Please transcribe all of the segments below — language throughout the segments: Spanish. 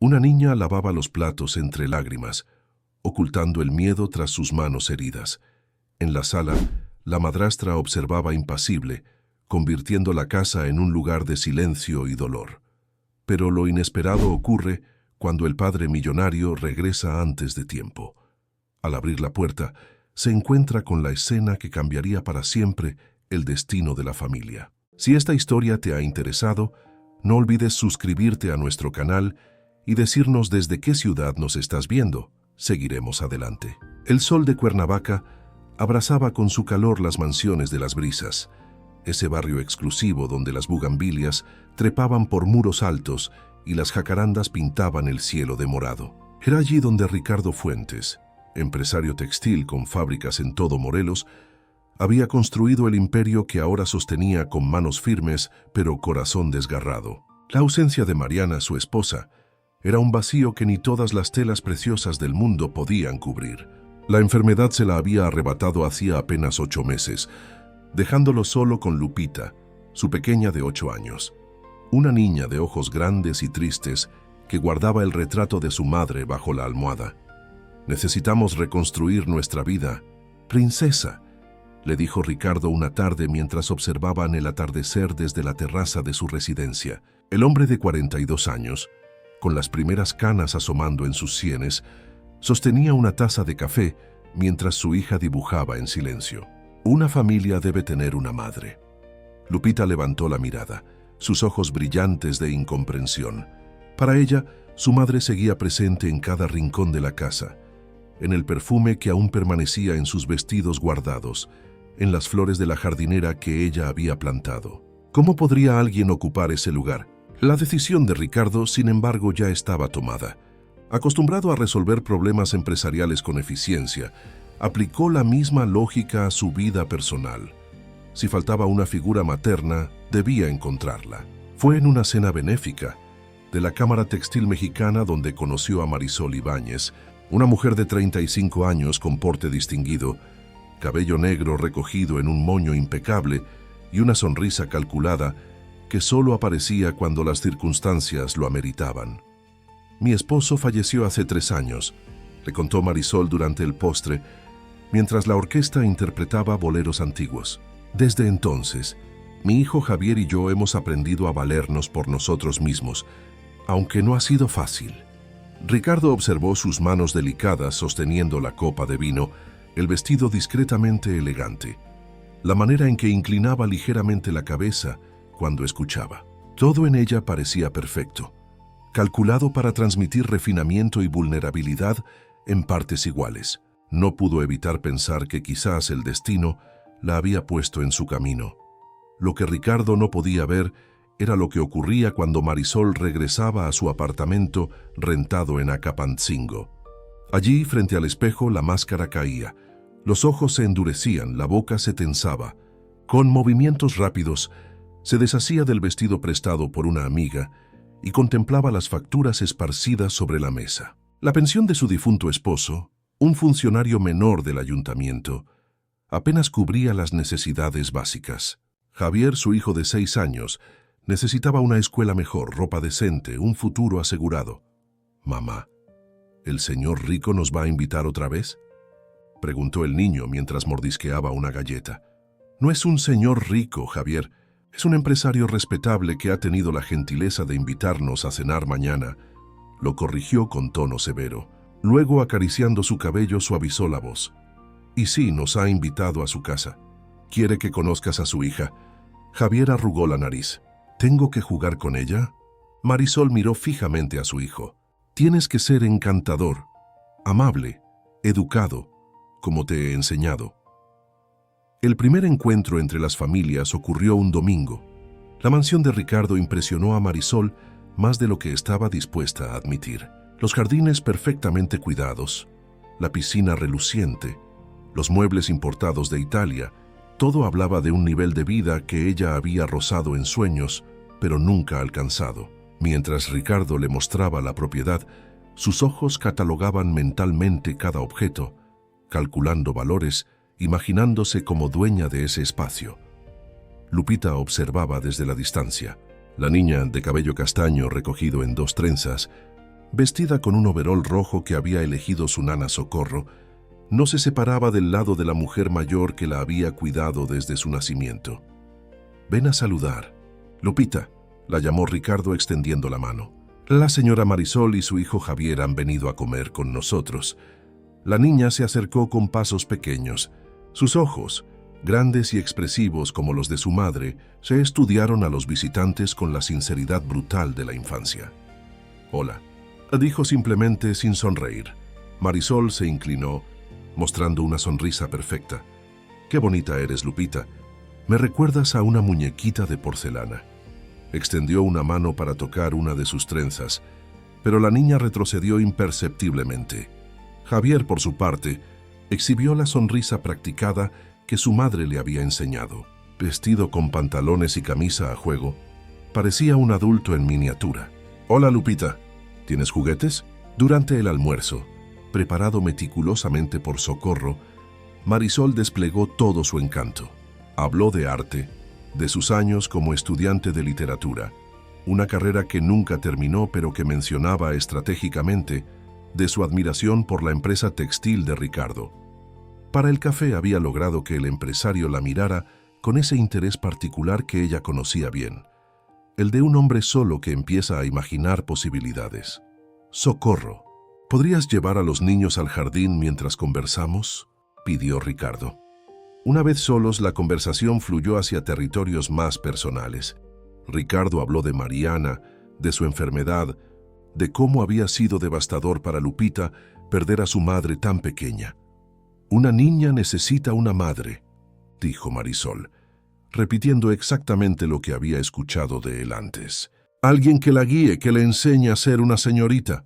Una niña lavaba los platos entre lágrimas, ocultando el miedo tras sus manos heridas. En la sala, la madrastra observaba impasible, convirtiendo la casa en un lugar de silencio y dolor. Pero lo inesperado ocurre cuando el padre millonario regresa antes de tiempo. Al abrir la puerta, se encuentra con la escena que cambiaría para siempre el destino de la familia. Si esta historia te ha interesado, no olvides suscribirte a nuestro canal y decirnos desde qué ciudad nos estás viendo. Seguiremos adelante. El sol de Cuernavaca abrazaba con su calor las mansiones de las Brisas, ese barrio exclusivo donde las bugambilias trepaban por muros altos y las jacarandas pintaban el cielo de morado. Era allí donde Ricardo Fuentes, empresario textil con fábricas en todo Morelos, había construido el imperio que ahora sostenía con manos firmes pero corazón desgarrado. La ausencia de Mariana, su esposa, era un vacío que ni todas las telas preciosas del mundo podían cubrir. La enfermedad se la había arrebatado hacía apenas 8 meses, dejándolo solo con Lupita, su pequeña de 8 años. Una niña de ojos grandes y tristes que guardaba el retrato de su madre bajo la almohada. «Necesitamos reconstruir nuestra vida, princesa», le dijo Ricardo una tarde mientras observaban el atardecer desde la terraza de su residencia. El hombre de 42 años, con las primeras canas asomando en sus sienes, sostenía una taza de café mientras su hija dibujaba en silencio. Una familia debe tener una madre. Lupita levantó la mirada, sus ojos brillantes de incomprensión. Para ella, su madre seguía presente en cada rincón de la casa, en el perfume que aún permanecía en sus vestidos guardados, en las flores de la jardinera que ella había plantado. ¿Cómo podría alguien ocupar ese lugar? La decisión de Ricardo, sin embargo, ya estaba tomada. Acostumbrado a resolver problemas empresariales con eficiencia, aplicó la misma lógica a su vida personal. Si faltaba una figura materna, debía encontrarla. Fue en una cena benéfica de la Cámara Textil Mexicana donde conoció a Marisol Ibáñez, una mujer de 35 años con porte distinguido, cabello negro recogido en un moño impecable y una sonrisa calculada que solo aparecía cuando las circunstancias lo ameritaban. «Mi esposo falleció hace 3 años», le contó Marisol durante el postre, mientras la orquesta interpretaba boleros antiguos. «Desde entonces, mi hijo Javier y yo hemos aprendido a valernos por nosotros mismos, aunque no ha sido fácil». Ricardo observó sus manos delicadas sosteniendo la copa de vino, el vestido discretamente elegante, la manera en que inclinaba ligeramente la cabeza cuando escuchaba. Todo en ella parecía perfecto, calculado para transmitir refinamiento y vulnerabilidad en partes iguales. No pudo evitar pensar que quizás el destino la había puesto en su camino. Lo que Ricardo no podía ver era lo que ocurría cuando Marisol regresaba a su apartamento rentado en Acapantzingo. Allí, frente al espejo, la máscara caía. Los ojos se endurecían, la boca se tensaba. Con movimientos rápidos, se deshacía del vestido prestado por una amiga y contemplaba las facturas esparcidas sobre la mesa. La pensión de su difunto esposo, un funcionario menor del ayuntamiento, apenas cubría las necesidades básicas. Javier, su hijo de 6 años, necesitaba una escuela mejor, ropa decente, un futuro asegurado. «Mamá, ¿el señor rico nos va a invitar otra vez?», preguntó el niño mientras mordisqueaba una galleta. «No es un señor rico, Javier. Es un empresario respetable que ha tenido la gentileza de invitarnos a cenar mañana», lo corrigió con tono severo. Luego, acariciando su cabello, suavizó la voz. «Y sí, nos ha invitado a su casa. Quiere que conozcas a su hija». Javier arrugó la nariz. «¿Tengo que jugar con ella?». Marisol miró fijamente a su hijo. «Tienes que ser encantador, amable, educado, como te he enseñado». El primer encuentro entre las familias ocurrió un domingo. La mansión de Ricardo impresionó a Marisol más de lo que estaba dispuesta a admitir. Los jardines perfectamente cuidados, la piscina reluciente, los muebles importados de Italia, todo hablaba de un nivel de vida que ella había rozado en sueños, pero nunca alcanzado. Mientras Ricardo le mostraba la propiedad, sus ojos catalogaban mentalmente cada objeto, calculando valores, imaginándose como dueña de ese espacio. Lupita observaba desde la distancia. La niña, de cabello castaño recogido en 2 trenzas, Vestida con un overol rojo que había elegido su nana Socorro, no se separaba del lado de la mujer mayor que la había cuidado desde su nacimiento. «Ven a saludar. Lupita», la llamó Ricardo extendiendo la mano. «La señora Marisol y su hijo Javier han venido a comer con nosotros». La niña se acercó con pasos pequeños. Sus ojos, grandes y expresivos como los de su madre, se estudiaron a los visitantes con la sinceridad brutal de la infancia. «Hola», dijo simplemente sin sonreír. Marisol se inclinó, mostrando una sonrisa perfecta. «Qué bonita eres, Lupita. Me recuerdas a una muñequita de porcelana». Extendió una mano para tocar una de sus trenzas, pero la niña retrocedió imperceptiblemente. Javier, por su parte, exhibió la sonrisa practicada que su madre le había enseñado. Vestido con pantalones y camisa a juego, parecía un adulto en miniatura. «Hola, Lupita. ¿Tienes juguetes?» Durante el almuerzo, preparado meticulosamente por Socorro, Marisol desplegó todo su encanto. Habló de arte, de sus años como estudiante de literatura, una carrera que nunca terminó pero que mencionaba estratégicamente, de su admiración por la empresa textil de Ricardo. Para el café había logrado que el empresario la mirara con ese interés particular que ella conocía bien, el de un hombre solo que empieza a imaginar posibilidades. «Socorro, ¿podrías llevar a los niños al jardín mientras conversamos?», pidió Ricardo. Una vez solos, la conversación fluyó hacia territorios más personales. Ricardo habló de Mariana, de su enfermedad, de cómo había sido devastador para Lupita perder a su madre tan pequeña. «Una niña necesita una madre», dijo Marisol, repitiendo exactamente lo que había escuchado de él antes. «Alguien que la guíe, que le enseñe a ser una señorita.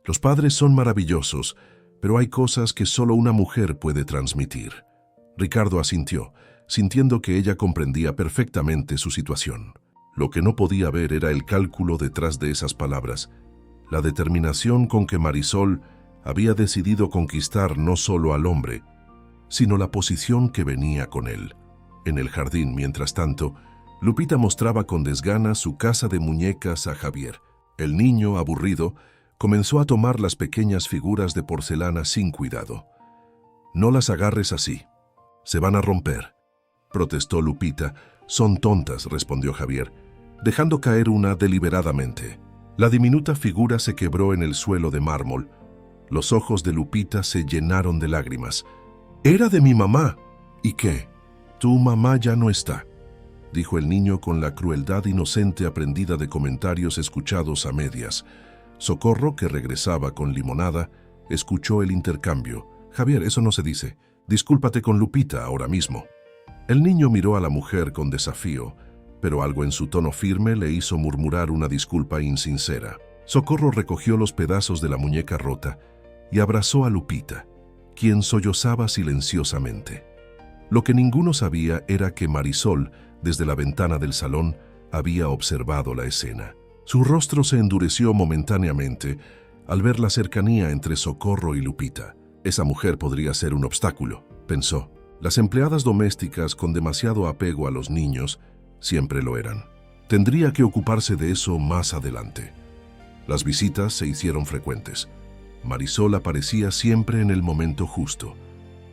Los padres son maravillosos, pero hay cosas que solo una mujer puede transmitir». Ricardo asintió, sintiendo que ella comprendía perfectamente su situación. Lo que no podía ver era el cálculo detrás de esas palabras, la determinación con que Marisol había decidido conquistar no solo al hombre, sino la posición que venía con él. En el jardín, mientras tanto, Lupita mostraba con desgana su casa de muñecas a Javier. El niño, aburrido, comenzó a tomar las pequeñas figuras de porcelana sin cuidado. «No las agarres así. Se van a romper», protestó Lupita. «Son tontas», respondió Javier, dejando caer una deliberadamente. La diminuta figura se quebró en el suelo de mármol. Los ojos de Lupita se llenaron de lágrimas. «Era de mi mamá». «¿Y qué? Tu mamá ya no está», dijo el niño con la crueldad inocente aprendida de comentarios escuchados a medias. Socorro, que regresaba con limonada, escuchó el intercambio. «Javier, eso no se dice. Discúlpate con Lupita ahora mismo». El niño miró a la mujer con desafío, pero algo en su tono firme le hizo murmurar una disculpa insincera. Socorro recogió los pedazos de la muñeca rota y abrazó a Lupita, quien sollozaba silenciosamente. Lo que ninguno sabía era que Marisol, desde la ventana del salón, había observado la escena. Su rostro se endureció momentáneamente al ver la cercanía entre Socorro y Lupita. «Esa mujer podría ser un obstáculo», pensó. Las empleadas domésticas con demasiado apego a los niños siempre lo eran. Tendría que ocuparse de eso más adelante. Las visitas se hicieron frecuentes. Marisol aparecía siempre en el momento justo.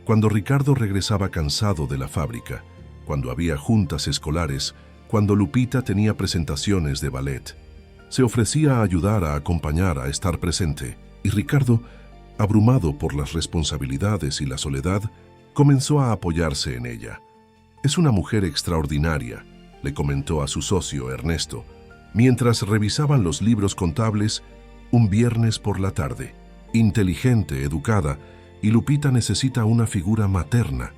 Cuando Ricardo regresaba cansado de la fábrica, cuando había juntas escolares, cuando Lupita tenía presentaciones de ballet. Se ofrecía a ayudar, a acompañar, a estar presente. Y Ricardo, abrumado por las responsabilidades y la soledad, comenzó a apoyarse en ella. «Es una mujer extraordinaria», le comentó a su socio Ernesto, mientras revisaban los libros contables un viernes por la tarde. «Inteligente, educada, y Lupita necesita una figura materna».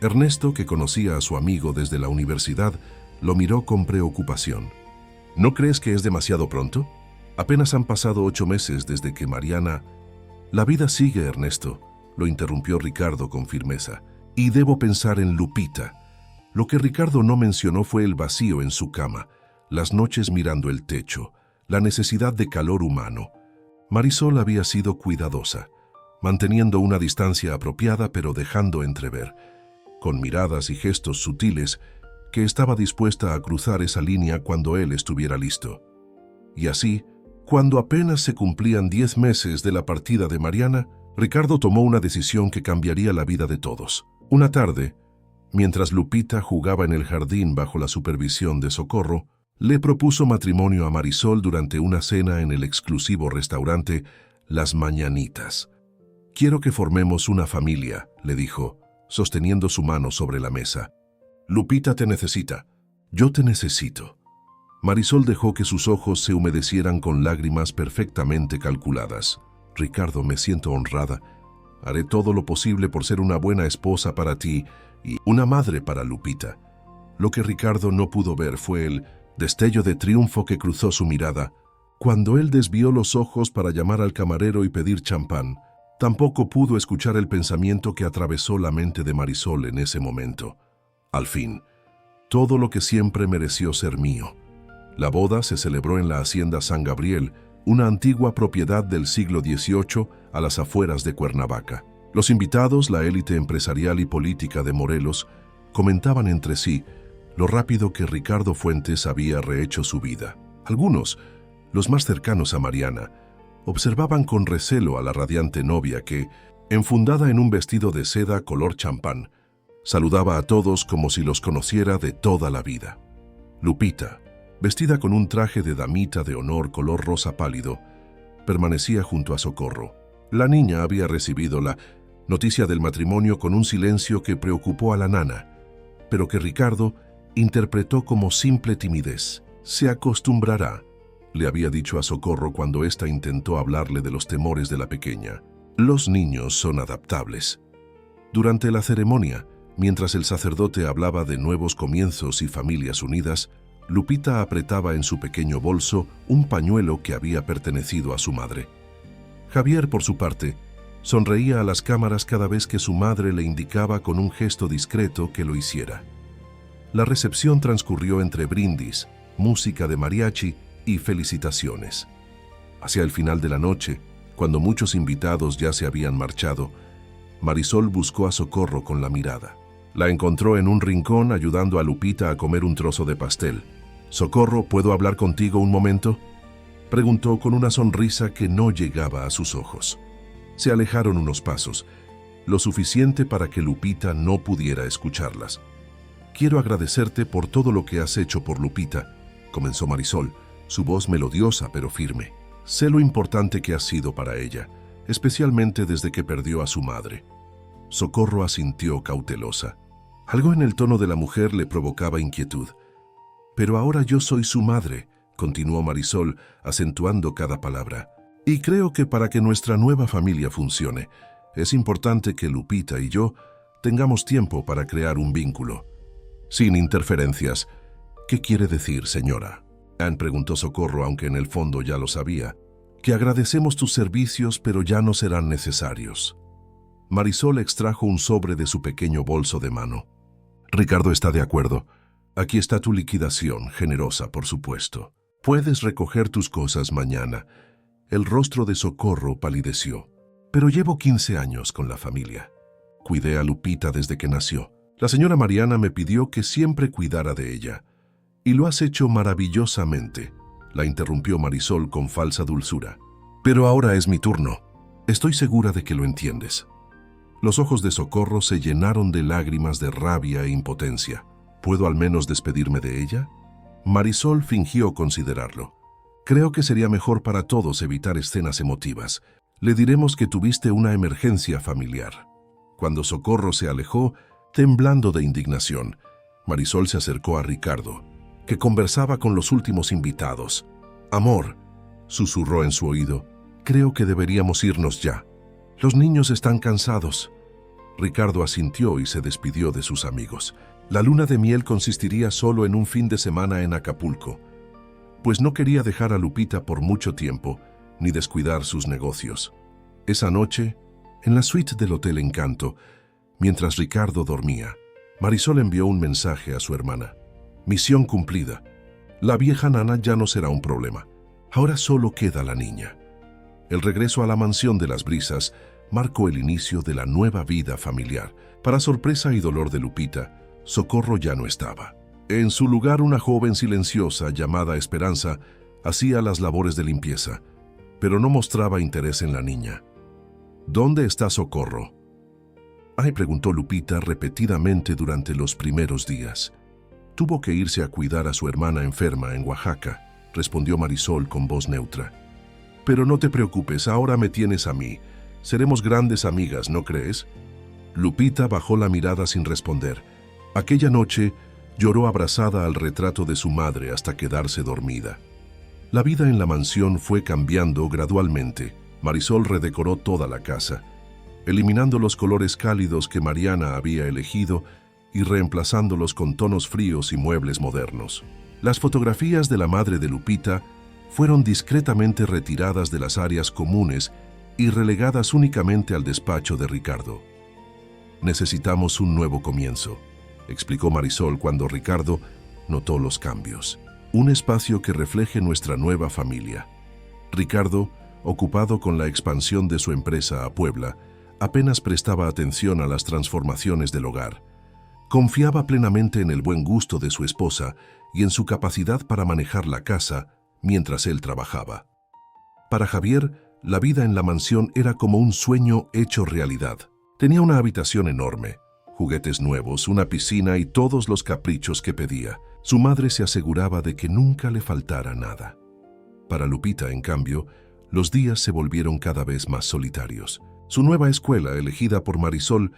Ernesto, que conocía a su amigo desde la universidad, lo miró con preocupación. «¿No crees que es demasiado pronto? Apenas han pasado 8 meses desde que Mariana...» «La vida sigue, Ernesto», lo interrumpió Ricardo con firmeza. «Y debo pensar en Lupita». Lo que Ricardo no mencionó fue el vacío en su cama, las noches mirando el techo, la necesidad de calor humano. Marisol había sido cuidadosa, manteniendo una distancia apropiada pero dejando entrever, con miradas y gestos sutiles, que estaba dispuesta a cruzar esa línea cuando él estuviera listo. Y así, Cuando apenas se cumplían 10 meses de la partida de Mariana, Ricardo tomó una decisión que cambiaría la vida de todos. Una tarde, mientras Lupita jugaba en el jardín bajo la supervisión de Socorro, le propuso matrimonio a Marisol durante una cena en el exclusivo restaurante Las Mañanitas. «Quiero que formemos una familia», le dijo, sosteniendo su mano sobre la mesa. «Lupita te necesita. Yo te necesito». Marisol dejó que sus ojos se humedecieran con lágrimas perfectamente calculadas. «Ricardo, me siento honrada. Haré todo lo posible por ser una buena esposa para ti y una madre para Lupita». Lo que Ricardo no pudo ver fue el destello de triunfo que cruzó su mirada cuando él desvió los ojos para llamar al camarero y pedir champán. Tampoco pudo escuchar el pensamiento que atravesó la mente de Marisol en ese momento. Al fin, todo lo que siempre mereció ser mío. La boda se celebró en la Hacienda San Gabriel, una antigua propiedad del siglo XVIII a las afueras de Cuernavaca. Los invitados, la élite empresarial y política de Morelos, comentaban entre sí lo rápido que Ricardo Fuentes había rehecho su vida. Algunos, los más cercanos a Mariana, observaban con recelo a la radiante novia que, enfundada en un vestido de seda color champán, saludaba a todos como si los conociera de toda la vida. Lupita, vestida con un traje de damita de honor color rosa pálido, permanecía junto a Socorro. La niña había recibido la noticia del matrimonio con un silencio que preocupó a la nana, pero que Ricardo interpretó como simple timidez. «Se acostumbrará», le había dicho a Socorro cuando ésta intentó hablarle de los temores de la pequeña. «Los niños son adaptables». Durante la ceremonia, mientras el sacerdote hablaba de nuevos comienzos y familias unidas, Lupita apretaba en su pequeño bolso un pañuelo que había pertenecido a su madre. Javier, por su parte, sonreía a las cámaras cada vez que su madre le indicaba con un gesto discreto que lo hiciera. La recepción transcurrió entre brindis, música de mariachi y felicitaciones. Hacia el final de la noche, cuando muchos invitados ya se habían marchado, Marisol buscó a Socorro con la mirada. La encontró en un rincón ayudando a Lupita a comer un trozo de pastel. «Socorro, ¿puedo hablar contigo un momento?», preguntó con una sonrisa que no llegaba a sus ojos. Se alejaron unos pasos, lo suficiente para que Lupita no pudiera escucharlas. «Quiero agradecerte por todo lo que has hecho por Lupita», comenzó Marisol, su voz melodiosa pero firme. «Sé lo importante que has sido para ella, especialmente desde que perdió a su madre». Socorro asintió cautelosa. Algo en el tono de la mujer le provocaba inquietud. «Pero ahora yo soy su madre», continuó Marisol, acentuando cada palabra. «Y creo que para que nuestra nueva familia funcione, es importante que Lupita y yo tengamos tiempo para crear un vínculo». «Sin interferencias». «¿Qué quiere decir, señora?», Anne preguntó Socorro, aunque en el fondo ya lo sabía. «Que agradecemos tus servicios, pero ya no serán necesarios». Marisol extrajo un sobre de su pequeño bolso de mano. «Ricardo está de acuerdo. Aquí está tu liquidación, generosa, por supuesto. Puedes recoger tus cosas mañana». El rostro de Socorro palideció. «Pero llevo 15 años con la familia. Cuidé a Lupita desde que nació. La señora Mariana me pidió que siempre cuidara de ella. Y lo has hecho maravillosamente», la interrumpió Marisol con falsa dulzura. «Pero ahora es mi turno. Estoy segura de que lo entiendes». Los ojos de Socorro se llenaron de lágrimas de rabia e impotencia. «¿Puedo al menos despedirme de ella?». Marisol fingió considerarlo. «Creo que sería mejor para todos evitar escenas emotivas. Le diremos que tuviste una emergencia familiar». Cuando Socorro se alejó, temblando de indignación, Marisol se acercó a Ricardo, que conversaba con los últimos invitados. «Amor», susurró en su oído, «creo que deberíamos irnos ya. Los niños están cansados». Ricardo asintió y se despidió de sus amigos. La luna de miel consistiría solo en un fin de semana en Acapulco, pues no quería dejar a Lupita por mucho tiempo, ni descuidar sus negocios. Esa noche, en la suite del Hotel Encanto, mientras Ricardo dormía, Marisol envió un mensaje a su hermana. «Misión cumplida. La vieja nana ya no será un problema. Ahora solo queda la niña». El regreso a la mansión de las Brisas marcó el inicio de la nueva vida familiar. Para sorpresa y dolor de Lupita, Socorro ya no estaba. En su lugar, una joven silenciosa llamada Esperanza Hacía las labores de limpieza, pero no mostraba interés en la niña. ¿Dónde está Socorro? Ay, preguntó Lupita repetidamente durante los primeros días. Tuvo que irse a cuidar a su hermana enferma en Oaxaca, respondió Marisol con voz neutra. Pero no te preocupes, ahora me tienes a mí. Seremos grandes amigas, ¿no crees? Lupita bajó la mirada sin responder. Aquella noche lloró abrazada al retrato de su madre hasta quedarse dormida. La vida en la mansión fue cambiando gradualmente. Marisol redecoró toda la casa, eliminando los colores cálidos que Mariana había elegido y reemplazándolos con tonos fríos y muebles modernos. Las fotografías de la madre de Lupita fueron discretamente retiradas de las áreas comunes y relegadas únicamente al despacho de Ricardo. Necesitamos un nuevo comienzo, explicó Marisol cuando Ricardo notó los cambios. Un espacio que refleje nuestra nueva familia. Ricardo, ocupado con la expansión de su empresa a Puebla, apenas prestaba atención a las transformaciones del hogar. Confiaba plenamente en el buen gusto de su esposa y en su capacidad para manejar la casa mientras él trabajaba. Para Javier, la vida en la mansión era como un sueño hecho realidad. Tenía una habitación enorme, juguetes nuevos, una piscina y todos los caprichos que pedía. Su madre se aseguraba de que nunca le faltara nada. Para Lupita, en cambio, los días se volvieron cada vez más solitarios. Su nueva escuela, elegida por Marisol,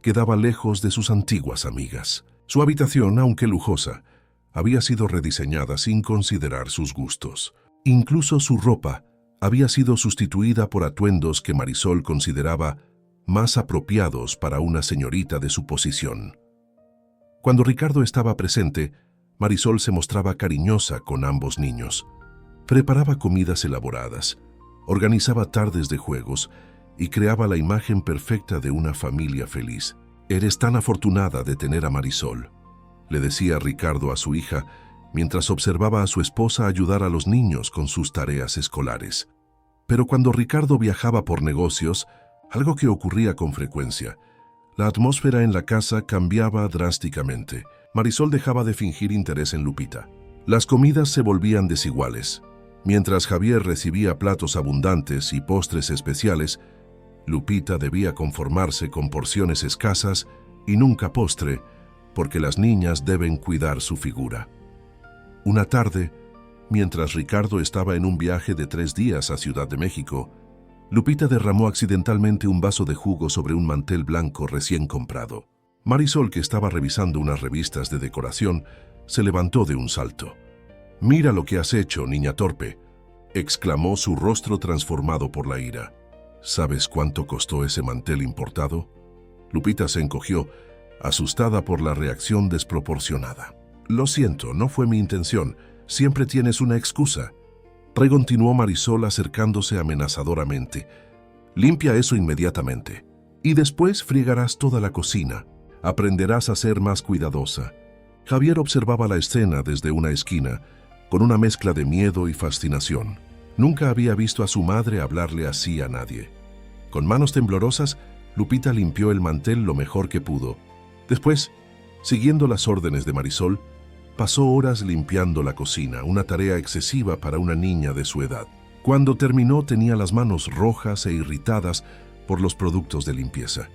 quedaba lejos de sus antiguas amigas. Su habitación, aunque lujosa, había sido rediseñada sin considerar sus gustos. Incluso su ropa había sido sustituida por atuendos que Marisol consideraba más apropiados para una señorita de su posición. Cuando Ricardo estaba presente, Marisol se mostraba cariñosa con ambos niños. Preparaba comidas elaboradas, organizaba tardes de juegos y creaba la imagen perfecta de una familia feliz. «Eres tan afortunada de tener a Marisol», le decía Ricardo a su hija mientras observaba a su esposa ayudar a los niños con sus tareas escolares. Pero cuando Ricardo viajaba por negocios, algo que ocurría con frecuencia, la atmósfera en la casa cambiaba drásticamente. Marisol dejaba de fingir interés en Lupita. Las comidas se volvían desiguales. Mientras Javier recibía platos abundantes y postres especiales, Lupita debía conformarse con porciones escasas y nunca postre, porque las niñas deben cuidar su figura. Una tarde, mientras Ricardo estaba en un viaje de 3 días a Ciudad de México, Lupita derramó accidentalmente un vaso de jugo sobre un mantel blanco recién comprado. Marisol, que estaba revisando unas revistas de decoración, se levantó de un salto. «Mira lo que has hecho, niña torpe», exclamó, su rostro transformado por la ira. «¿Sabes cuánto costó ese mantel importado?» Lupita se encogió, asustada por la reacción desproporcionada. «Lo siento, no fue mi intención. Siempre tienes una excusa», continuó Marisol acercándose amenazadoramente. «Limpia eso inmediatamente. Y después friegarás toda la cocina. Aprenderás a ser más cuidadosa». Javier observaba la escena desde una esquina, con una mezcla de miedo y fascinación. Nunca había visto a su madre hablarle así a nadie. Con manos temblorosas, Lupita limpió el mantel lo mejor que pudo. Después, siguiendo las órdenes de Marisol, pasó horas limpiando la cocina, una tarea excesiva para una niña de su edad. Cuando terminó, tenía las manos rojas e irritadas por los productos de limpieza.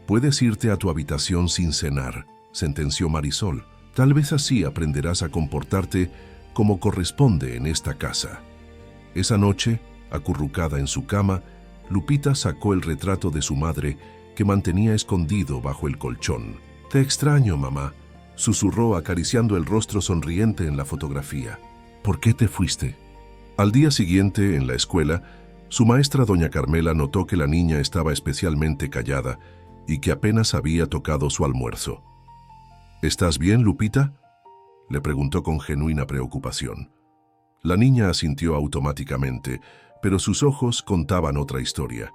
«Puedes irte a tu habitación sin cenar», sentenció Marisol. «Tal vez así aprenderás a comportarte como corresponde en esta casa». Esa noche, acurrucada en su cama, Lupita sacó el retrato de su madre que mantenía escondido bajo el colchón. «Te extraño, mamá», susurró acariciando el rostro sonriente en la fotografía. «¿Por qué te fuiste?». Al día siguiente, en la escuela, su maestra doña Carmela notó que la niña estaba especialmente callada y que apenas había tocado su almuerzo. «¿Estás bien, Lupita?», le preguntó con genuina preocupación. La niña asintió automáticamente, pero sus ojos contaban otra historia.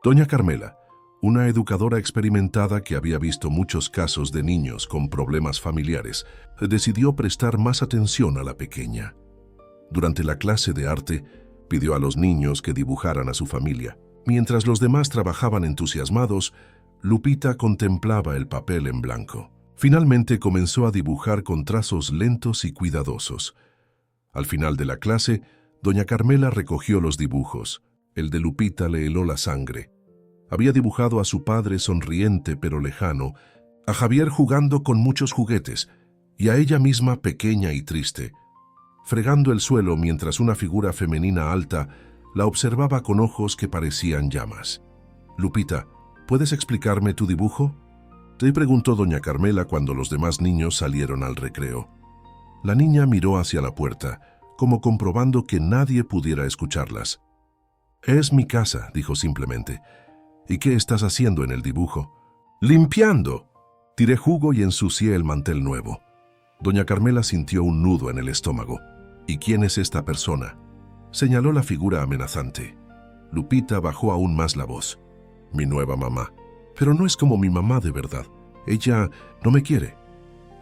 Doña Carmela, una educadora experimentada que había visto muchos casos de niños con problemas familiares, decidió prestar más atención a la pequeña. Durante la clase de arte, pidió a los niños que dibujaran a su familia. Mientras los demás trabajaban entusiasmados, Lupita contemplaba el papel en blanco. Finalmente comenzó a dibujar con trazos lentos y cuidadosos. Al final de la clase, doña Carmela recogió los dibujos. El de Lupita le heló la sangre. Había dibujado a su padre sonriente pero lejano, a Javier jugando con muchos juguetes y a ella misma pequeña y triste, fregando el suelo mientras una figura femenina alta la observaba con ojos que parecían llamas. «Lupita, ¿puedes explicarme tu dibujo?», le preguntó doña Carmela cuando los demás niños salieron al recreo. La niña miró hacia la puerta, como comprobando que nadie pudiera escucharlas. «Es mi casa», dijo simplemente. «¿Y qué estás haciendo en el dibujo?» «Limpiando». Tiré jugo y ensucié el mantel nuevo. Doña Carmela sintió un nudo en el estómago. «¿Y quién es esta persona?», señaló la figura amenazante. Lupita bajó aún más la voz. «Mi nueva mamá. Pero no es como mi mamá de verdad. Ella no me quiere».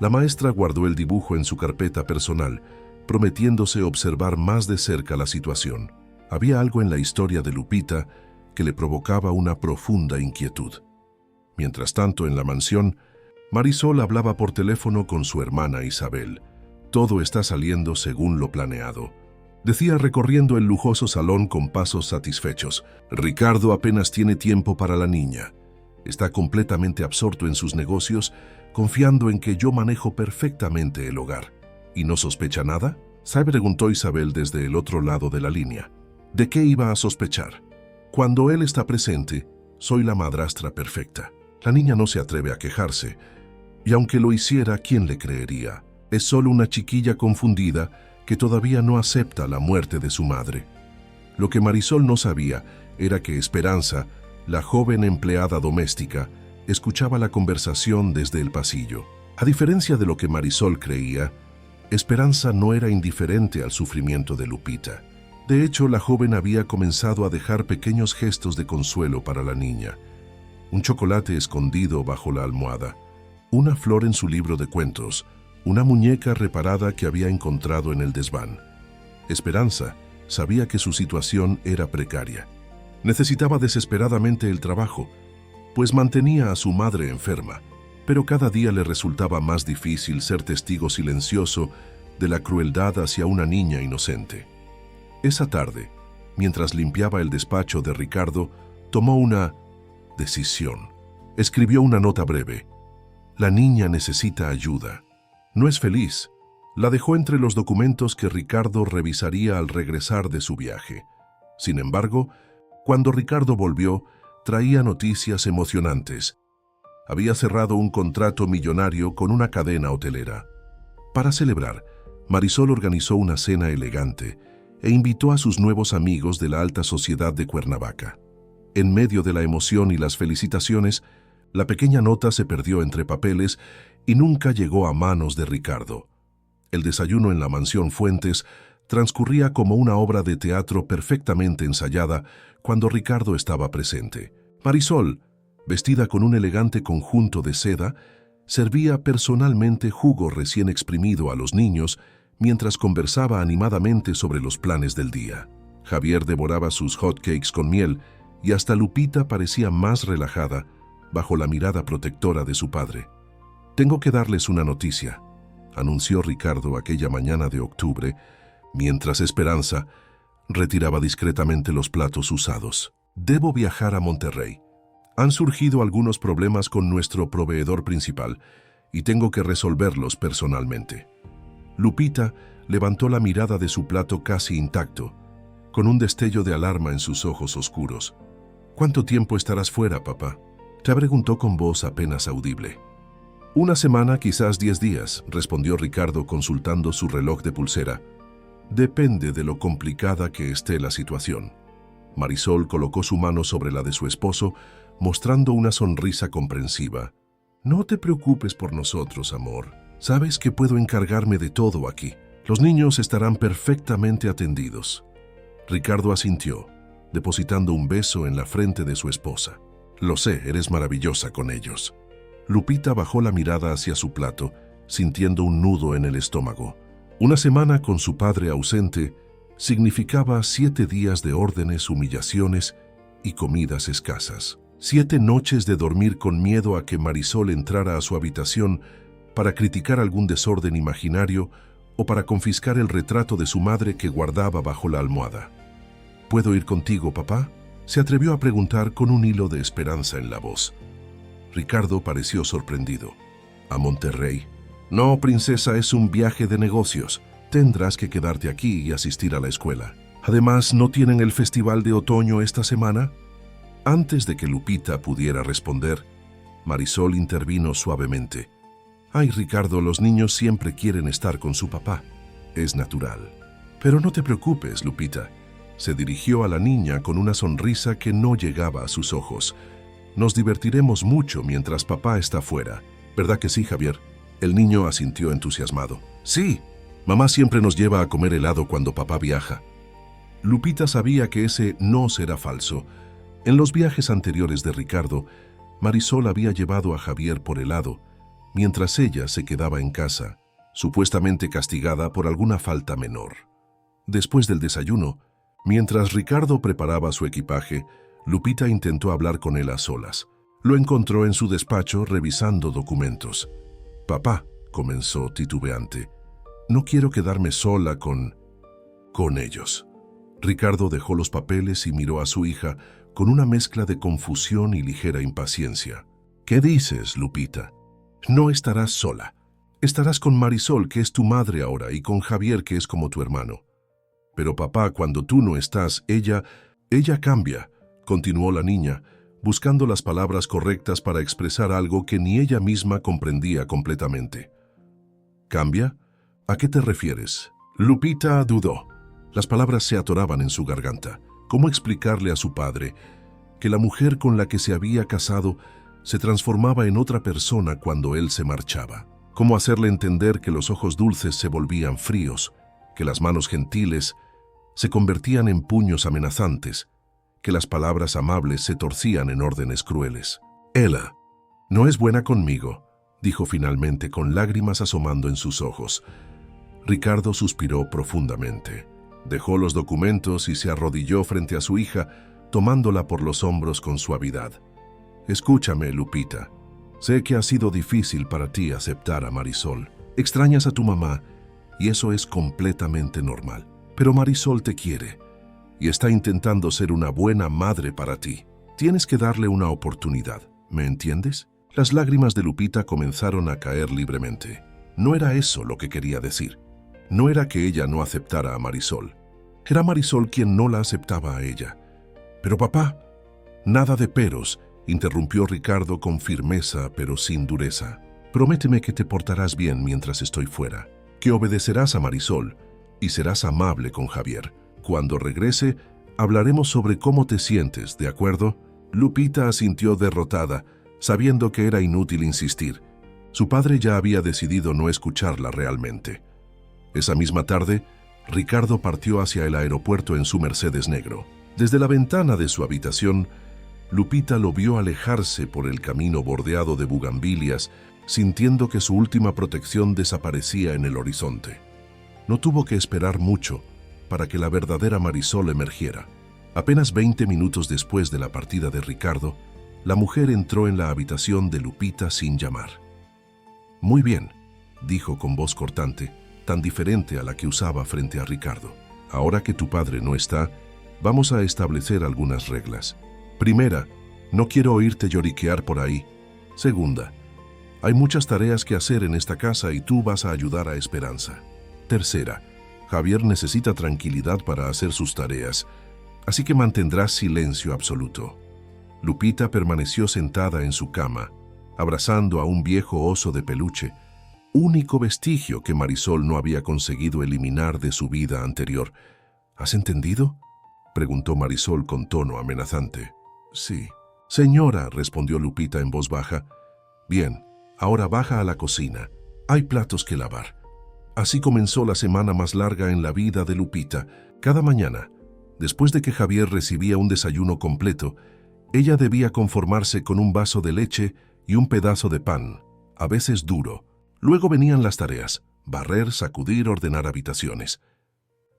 La maestra guardó el dibujo en su carpeta personal, prometiéndose observar más de cerca la situación. Había algo en la historia de Lupita que le provocaba una profunda inquietud. Mientras tanto, en la mansión, Marisol hablaba por teléfono con su hermana Isabel. «Todo está saliendo según lo planeado», decía recorriendo el lujoso salón con pasos satisfechos. «Ricardo apenas tiene tiempo para la niña. Está completamente absorto en sus negocios, confiando en que yo manejo perfectamente el hogar. ¿Y no sospecha nada?», preguntó Isabel desde el otro lado de la línea. «¿De qué iba a sospechar? Cuando él está presente, soy la madrastra perfecta. La niña no se atreve a quejarse. Y aunque lo hiciera, ¿quién le creería? Es solo una chiquilla confundida que todavía no acepta la muerte de su madre». Lo que Marisol no sabía era que Esperanza, la joven empleada doméstica, escuchaba la conversación desde el pasillo. A diferencia de lo que Marisol creía, Esperanza no era indiferente al sufrimiento de Lupita. De hecho, la joven había comenzado a dejar pequeños gestos de consuelo para la niña. Un chocolate escondido bajo la almohada, una flor en su libro de cuentos, una muñeca reparada que había encontrado en el desván. Esperanza sabía que su situación era precaria. Necesitaba desesperadamente el trabajo, pues mantenía a su madre enferma, pero cada día le resultaba más difícil ser testigo silencioso de la crueldad hacia una niña inocente. Esa tarde, mientras limpiaba el despacho de Ricardo, tomó una decisión. Escribió una nota breve. «La niña necesita ayuda. No es feliz». La dejó entre los documentos que Ricardo revisaría al regresar de su viaje. Sin embargo, cuando Ricardo volvió, traía noticias emocionantes. Había cerrado un contrato millonario con una cadena hotelera. Para celebrar, Marisol organizó una cena elegante e invitó a sus nuevos amigos de la alta sociedad de Cuernavaca. En medio de la emoción y las felicitaciones, la pequeña nota se perdió entre papeles y nunca llegó a manos de Ricardo. El desayuno en la mansión Fuentes transcurría como una obra de teatro perfectamente ensayada cuando Ricardo estaba presente. Marisol, vestida con un elegante conjunto de seda, servía personalmente jugo recién exprimido a los niños mientras conversaba animadamente sobre los planes del día. Javier devoraba sus hotcakes con miel y hasta Lupita parecía más relajada bajo la mirada protectora de su padre. «Tengo que darles una noticia», anunció Ricardo aquella mañana de octubre, mientras Esperanza retiraba discretamente los platos usados. «Debo viajar a Monterrey. Han surgido algunos problemas con nuestro proveedor principal y tengo que resolverlos personalmente». Lupita levantó la mirada de su plato casi intacto, con un destello de alarma en sus ojos oscuros. «¿Cuánto tiempo estarás fuera, papá?», preguntó con voz apenas audible. «Una semana, quizás 10 días», respondió Ricardo consultando su reloj de pulsera. «Depende de lo complicada que esté la situación». Marisol colocó su mano sobre la de su esposo, mostrando una sonrisa comprensiva. «No te preocupes por nosotros, amor. Sabes que puedo encargarme de todo aquí. Los niños estarán perfectamente atendidos». Ricardo asintió, depositando un beso en la frente de su esposa. «Lo sé, eres maravillosa con ellos». Lupita bajó la mirada hacia su plato, sintiendo un nudo en el estómago. Una semana con su padre ausente significaba 7 días de órdenes, humillaciones y comidas escasas. 7 noches de dormir con miedo a que Marisol entrara a su habitación para criticar algún desorden imaginario o para confiscar el retrato de su madre que guardaba bajo la almohada. ¿Puedo ir contigo, papá?, se atrevió a preguntar con un hilo de esperanza en la voz. Ricardo pareció sorprendido. ¿A Monterrey? No, princesa, es un viaje de negocios. Tendrás que quedarte aquí y asistir a la escuela. Además, ¿no tienen el festival de otoño esta semana? Antes de que Lupita pudiera responder, Marisol intervino suavemente. Ay, Ricardo, los niños siempre quieren estar con su papá. Es natural. Pero no te preocupes, Lupita. Se dirigió a la niña con una sonrisa que no llegaba a sus ojos. Nos divertiremos mucho mientras papá está fuera. ¿Verdad que sí, Javier? El niño asintió entusiasmado. Sí, mamá siempre nos lleva a comer helado cuando papá viaja. Lupita sabía que ese no será falso. En los viajes anteriores de Ricardo, Marisol había llevado a Javier por helado, mientras ella se quedaba en casa, supuestamente castigada por alguna falta menor. Después del desayuno, mientras Ricardo preparaba su equipaje, Lupita intentó hablar con él a solas. Lo encontró en su despacho revisando documentos. «Papá», comenzó titubeante, «no quiero quedarme sola con ellos». Ricardo dejó los papeles y miró a su hija con una mezcla de confusión y ligera impaciencia. «¿Qué dices, Lupita? No estarás sola. Estarás con Marisol, que es tu madre ahora, y con Javier, que es como tu hermano. Pero papá, cuando tú no estás, ella cambia», continuó la niña, buscando las palabras correctas para expresar algo que ni ella misma comprendía completamente. «¿Cambia? ¿A qué te refieres?» Lupita dudó. Las palabras se atoraban en su garganta. ¿Cómo explicarle a su padre que la mujer con la que se había casado se transformaba en otra persona cuando él se marchaba? ¿Cómo hacerle entender que los ojos dulces se volvían fríos, que las manos gentiles se convertían en puños amenazantes, que las palabras amables se torcían en órdenes crueles? «Ela, no es buena conmigo», dijo finalmente con lágrimas asomando en sus ojos. Ricardo suspiró profundamente. Dejó los documentos y se arrodilló frente a su hija, tomándola por los hombros con suavidad. «Escúchame, Lupita. Sé que ha sido difícil para ti aceptar a Marisol. Extrañas a tu mamá y eso es completamente normal. Pero Marisol te quiere y está intentando ser una buena madre para ti. Tienes que darle una oportunidad, ¿me entiendes?» Las lágrimas de Lupita comenzaron a caer libremente. No era eso lo que quería decir. No era que ella no aceptara a Marisol. Era Marisol quien no la aceptaba a ella. «Pero papá...» «Nada de peros», interrumpió Ricardo con firmeza pero sin dureza. «Prométeme que te portarás bien mientras estoy fuera, que obedecerás a Marisol y serás amable con Javier. Cuando regrese, hablaremos sobre cómo te sientes, ¿de acuerdo?» Lupita asintió derrotada, sabiendo que era inútil insistir. Su padre ya había decidido no escucharla realmente. Esa misma tarde, Ricardo partió hacia el aeropuerto en su Mercedes negro. Desde la ventana de su habitación, Lupita lo vio alejarse por el camino bordeado de bugambilias, sintiendo que su última protección desaparecía en el horizonte. No tuvo que esperar mucho para que la verdadera Marisol emergiera. Apenas 20 minutos después de la partida de Ricardo, la mujer entró en la habitación de Lupita sin llamar. «Muy bien», dijo con voz cortante, tan diferente a la que usaba frente a Ricardo. «Ahora que tu padre no está, vamos a establecer algunas reglas. Primera, no quiero oírte lloriquear por ahí. Segunda, hay muchas tareas que hacer en esta casa y tú vas a ayudar a Esperanza. Tercera, Javier necesita tranquilidad para hacer sus tareas, así que mantendrás silencio absoluto». Lupita permaneció sentada en su cama, abrazando a un viejo oso de peluche, único vestigio que Marisol no había conseguido eliminar de su vida anterior. «¿Has entendido?», preguntó Marisol con tono amenazante. «Sí». «Señora», respondió Lupita en voz baja. «Bien, ahora baja a la cocina. Hay platos que lavar». Así comenzó la semana más larga en la vida de Lupita. Cada mañana, después de que Javier recibía un desayuno completo, ella debía conformarse con un vaso de leche y un pedazo de pan, a veces duro. Luego venían las tareas: barrer, sacudir, ordenar habitaciones.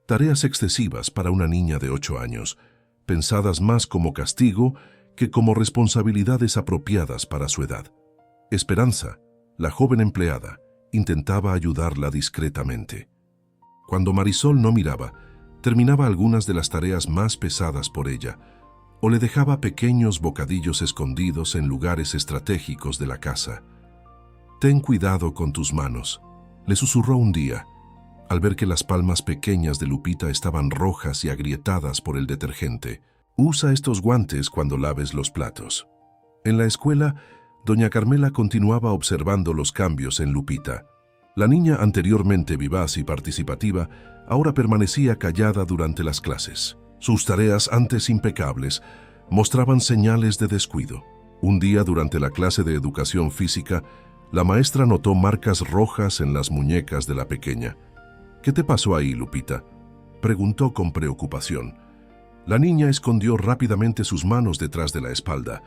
Tareas excesivas para una niña de 8 años, pensadas más como castigo que como responsabilidades apropiadas para su edad. Esperanza, la joven empleada, intentaba ayudarla discretamente. Cuando Marisol no miraba, terminaba algunas de las tareas más pesadas por ella, o le dejaba pequeños bocadillos escondidos en lugares estratégicos de la casa. «Ten cuidado con tus manos», le susurró un día, al ver que las palmas pequeñas de Lupita estaban rojas y agrietadas por el detergente. «Usa estos guantes cuando laves los platos». En la escuela, doña Carmela continuaba observando los cambios en Lupita. La niña, anteriormente vivaz y participativa, ahora permanecía callada durante las clases. Sus tareas, antes impecables, mostraban señales de descuido. Un día, durante la clase de educación física, la maestra notó marcas rojas en las muñecas de la pequeña. «¿Qué te pasó ahí, Lupita?», preguntó con preocupación. La niña escondió rápidamente sus manos detrás de la espalda.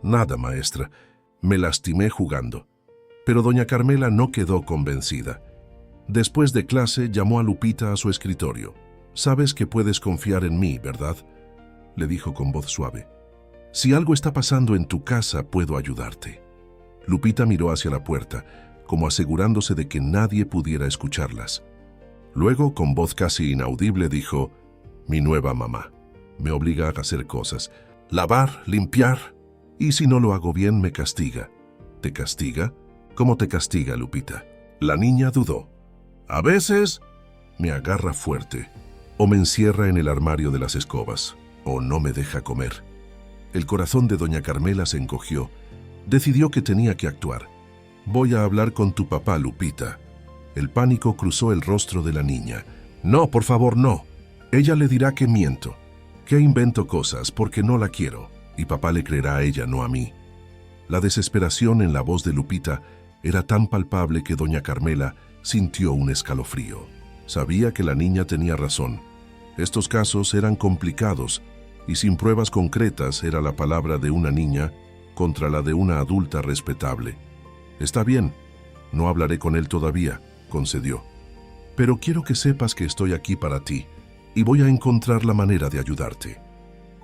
«Nada, maestra. Me lastimé jugando». Pero doña Carmela no quedó convencida. Después de clase, llamó a Lupita a su escritorio. «Sabes que puedes confiar en mí, ¿verdad?», le dijo con voz suave. «Si algo está pasando en tu casa, puedo ayudarte». Lupita miró hacia la puerta, como asegurándose de que nadie pudiera escucharlas. Luego, con voz casi inaudible, dijo: «Mi nueva mamá me obliga a hacer cosas. Lavar, limpiar, y si no lo hago bien, me castiga». «¿Te castiga? ¿Cómo te castiga, Lupita?». La niña dudó. «A veces me agarra fuerte, o me encierra en el armario de las escobas, o no me deja comer». El corazón de doña Carmela se encogió. Decidió que tenía que actuar. «Voy a hablar con tu papá, Lupita». El pánico cruzó el rostro de la niña. «No, por favor, no. Ella le dirá que miento, que invento cosas porque no la quiero, y papá le creerá a ella, no a mí». La desesperación en la voz de Lupita era tan palpable que doña Carmela sintió un escalofrío. Sabía que la niña tenía razón. Estos casos eran complicados, y sin pruebas concretas era la palabra de una niña contra la de una adulta respetable. «Está bien, no hablaré con él todavía», concedió. «Pero quiero que sepas que estoy aquí para ti, y voy a encontrar la manera de ayudarte».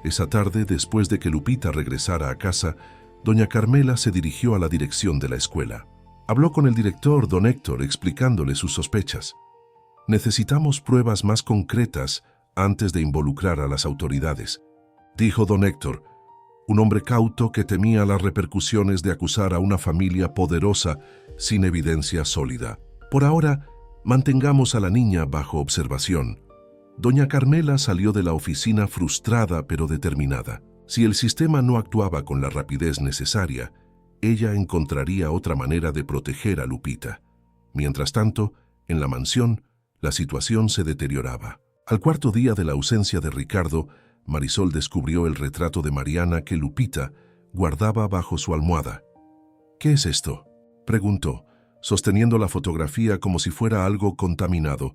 Esa tarde, después de que Lupita regresara a casa, doña Carmela se dirigió a la dirección de la escuela. Habló con el director, don Héctor, explicándole sus sospechas. «Necesitamos pruebas más concretas antes de involucrar a las autoridades», dijo don Héctor, un hombre cauto que temía las repercusiones de acusar a una familia poderosa sin evidencia sólida. «Por ahora, mantengamos a la niña bajo observación». Doña Carmela salió de la oficina frustrada pero determinada. Si el sistema no actuaba con la rapidez necesaria, ella encontraría otra manera de proteger a Lupita. Mientras tanto, en la mansión, la situación se deterioraba. Al cuarto día de la ausencia de Ricardo, Marisol descubrió el retrato de Mariana que Lupita guardaba bajo su almohada. «¿Qué es esto?», preguntó, sosteniendo la fotografía como si fuera algo contaminado.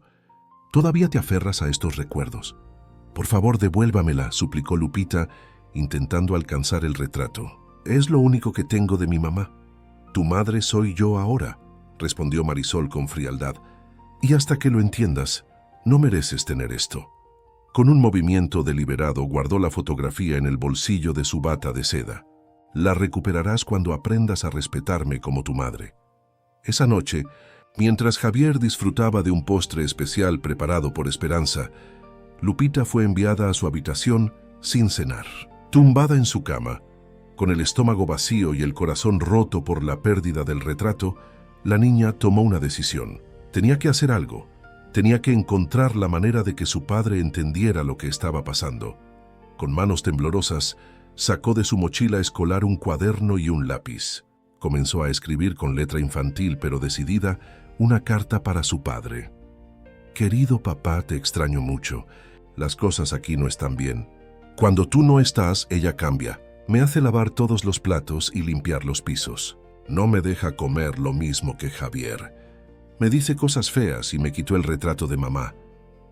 «¿Todavía te aferras a estos recuerdos?». «Por favor, devuélvamela», suplicó Lupita, intentando alcanzar el retrato. «Es lo único que tengo de mi mamá». «Tu madre soy yo ahora», respondió Marisol con frialdad. «Y hasta que lo entiendas, no mereces tener esto». Con un movimiento deliberado guardó la fotografía en el bolsillo de su bata de seda. «La recuperarás cuando aprendas a respetarme como tu madre». Esa noche, mientras Javier disfrutaba de un postre especial preparado por Esperanza, Lupita fue enviada a su habitación sin cenar. Tumbada en su cama, con el estómago vacío y el corazón roto por la pérdida del retrato, la niña tomó una decisión. Tenía que hacer algo. Tenía que encontrar la manera de que su padre entendiera lo que estaba pasando. Con manos temblorosas, sacó de su mochila escolar un cuaderno y un lápiz. Comenzó a escribir con letra infantil pero decidida una carta para su padre. «Querido papá, te extraño mucho. Las cosas aquí no están bien. Cuando tú no estás, ella cambia. Me hace lavar todos los platos y limpiar los pisos. No me deja comer lo mismo que Javier. Me dice cosas feas y me quitó el retrato de mamá.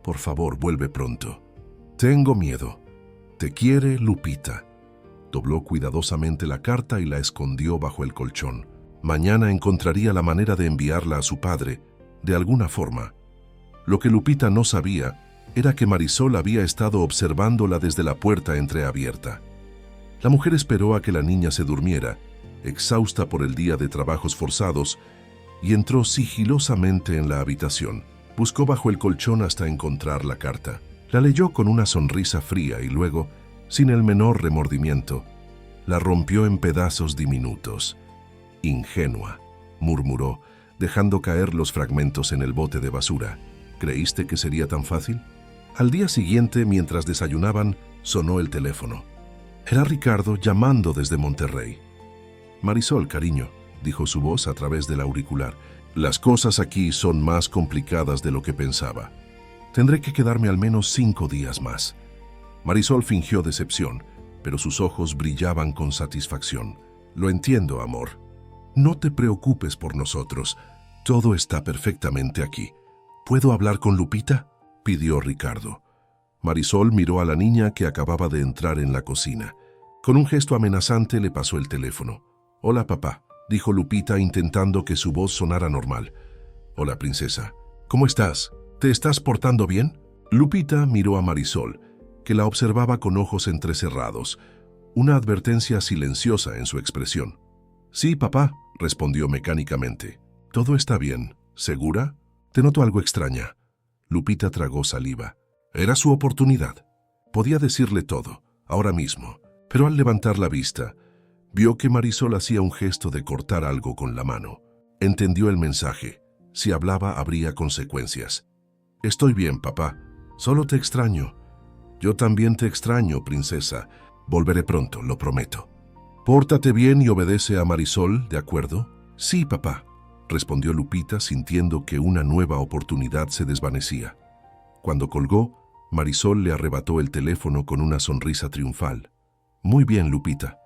Por favor, vuelve pronto. Tengo miedo. Te quiere, Lupita». Dobló cuidadosamente la carta y la escondió bajo el colchón. Mañana encontraría la manera de enviarla a su padre, de alguna forma. Lo que Lupita no sabía era que Marisol había estado observándola desde la puerta entreabierta. La mujer esperó a que la niña se durmiera, exhausta por el día de trabajos forzados, y entró sigilosamente en la habitación. Buscó bajo el colchón hasta encontrar la carta. La leyó con una sonrisa fría y luego, sin el menor remordimiento, la rompió en pedazos diminutos. «Ingenua», murmuró, dejando caer los fragmentos en el bote de basura. «¿Creíste que sería tan fácil?». Al día siguiente, mientras desayunaban, sonó el teléfono. Era Ricardo llamando desde Monterrey. «Marisol, cariño», dijo su voz a través del auricular. «Las cosas aquí son más complicadas de lo que pensaba. Tendré que quedarme al menos 5 días más». Marisol fingió decepción, pero sus ojos brillaban con satisfacción. «Lo entiendo, amor. No te preocupes por nosotros. Todo está perfectamente aquí. ¿Puedo hablar con Lupita?», pidió Ricardo. Marisol miró a la niña que acababa de entrar en la cocina. Con un gesto amenazante le pasó el teléfono. «Hola, papá», dijo Lupita intentando que su voz sonara normal. «Hola, princesa. ¿Cómo estás? ¿Te estás portando bien?». Lupita miró a Marisol, que la observaba con ojos entrecerrados, una advertencia silenciosa en su expresión. «Sí, papá», respondió mecánicamente. «Todo está bien. ¿Segura? Te noto algo extraña». Lupita tragó saliva. Era su oportunidad. Podía decirle todo, ahora mismo, pero al levantar la vista, vio que Marisol hacía un gesto de cortar algo con la mano. Entendió el mensaje. Si hablaba, habría consecuencias. «Estoy bien, papá. Solo te extraño». «Yo también te extraño, princesa. Volveré pronto, lo prometo». «Pórtate bien y obedece a Marisol, ¿de acuerdo?». «Sí, papá», respondió Lupita sintiendo que una nueva oportunidad se desvanecía. Cuando colgó, Marisol le arrebató el teléfono con una sonrisa triunfal. «Muy bien, Lupita.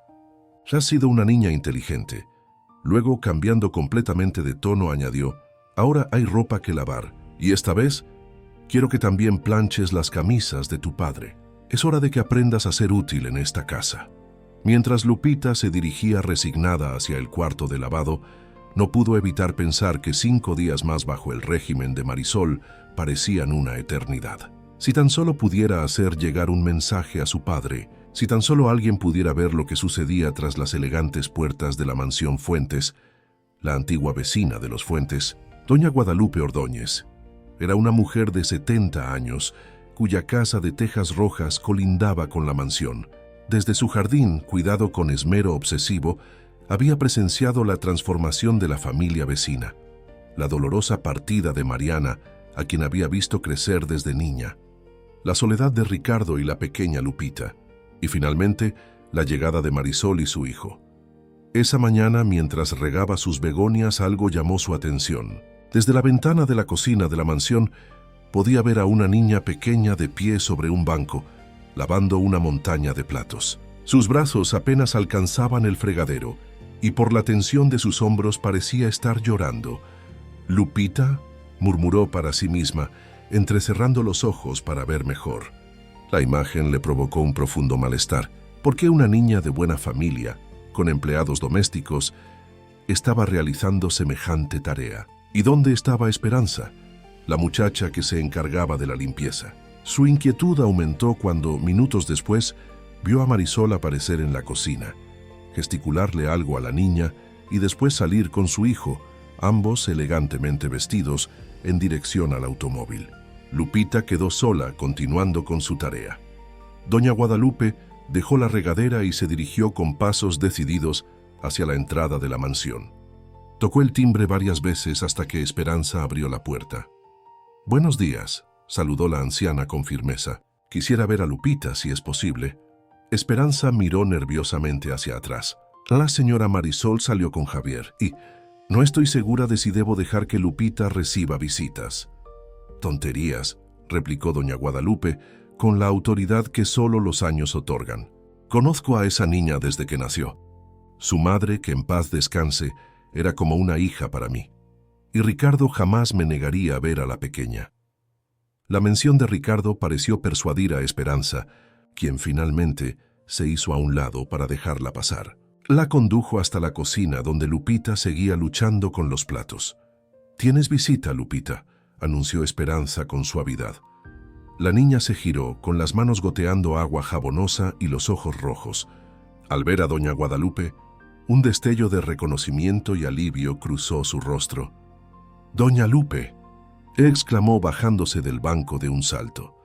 Has sido una niña inteligente». Luego, cambiando completamente de tono, añadió: «Ahora hay ropa que lavar, y esta vez quiero que también planches las camisas de tu padre. Es hora de que aprendas a ser útil en esta casa». Mientras Lupita se dirigía resignada hacia el cuarto de lavado, no pudo evitar pensar que 5 días más bajo el régimen de Marisol parecían una eternidad. Si tan solo pudiera hacer llegar un mensaje a su padre, si tan solo alguien pudiera ver lo que sucedía tras las elegantes puertas de la mansión Fuentes, la antigua vecina de los Fuentes, doña Guadalupe Ordóñez. Era una mujer de 70 años, cuya casa de tejas rojas colindaba con la mansión. Desde su jardín, cuidado con esmero obsesivo, había presenciado la transformación de la familia vecina, la dolorosa partida de Mariana, a quien había visto crecer desde niña, la soledad de Ricardo y la pequeña Lupita, y finalmente la llegada de Marisol y su hijo. Esa mañana, mientras regaba sus begonias, algo llamó su atención. Desde la ventana de la cocina de la mansión, podía ver a una niña pequeña de pie sobre un banco, lavando una montaña de platos. Sus brazos apenas alcanzaban el fregadero, y por la tensión de sus hombros parecía estar llorando. «¿Lupita?», murmuró para sí misma, entrecerrando los ojos para ver mejor. La imagen le provocó un profundo malestar. ¿Por qué una niña de buena familia, con empleados domésticos, estaba realizando semejante tarea? ¿Y dónde estaba Esperanza, la muchacha que se encargaba de la limpieza? Su inquietud aumentó cuando, minutos después, vio a Marisol aparecer en la cocina, gesticularle algo a la niña y después salir con su hijo, ambos elegantemente vestidos, en dirección al automóvil. Lupita quedó sola, continuando con su tarea. Doña Guadalupe dejó la regadera y se dirigió con pasos decididos hacia la entrada de la mansión. Tocó el timbre varias veces hasta que Esperanza abrió la puerta. «Buenos días», saludó la anciana con firmeza. «Quisiera ver a Lupita, si es posible». Esperanza miró nerviosamente hacia atrás. La señora Marisol salió con Javier y no estoy segura de si debo dejar que Lupita reciba visitas. «Tonterías», replicó doña Guadalupe, con la autoridad que solo los años otorgan. «Conozco a esa niña desde que nació. Su madre, que en paz descanse, era como una hija para mí. Y Ricardo jamás me negaría a ver a la pequeña». La mención de Ricardo pareció persuadir a Esperanza, quien finalmente se hizo a un lado para dejarla pasar. La condujo hasta la cocina, donde Lupita seguía luchando con los platos. «Tienes visita, Lupita», anunció Esperanza con suavidad. La niña se giró, con las manos goteando agua jabonosa y los ojos rojos. Al ver a doña Guadalupe, un destello de reconocimiento y alivio cruzó su rostro. «Doña Lupe», exclamó bajándose del banco de un salto.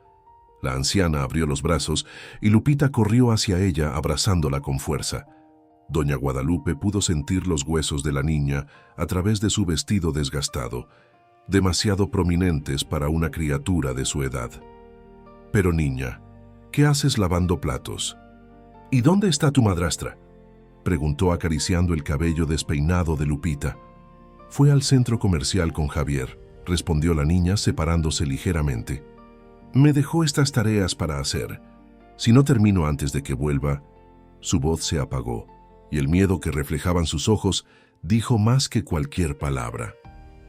La anciana abrió los brazos y Lupita corrió hacia ella abrazándola con fuerza. Doña Guadalupe pudo sentir los huesos de la niña a través de su vestido desgastado, demasiado prominentes para una criatura de su edad. «Pero niña, ¿qué haces lavando platos? ¿Y dónde está tu madrastra?», preguntó acariciando el cabello despeinado de Lupita. «Fue al centro comercial con Javier», respondió la niña separándose ligeramente. «Me dejó estas tareas para hacer. Si no termino antes de que vuelva». Su voz se apagó, y el miedo que reflejaban sus ojos dijo más que cualquier palabra.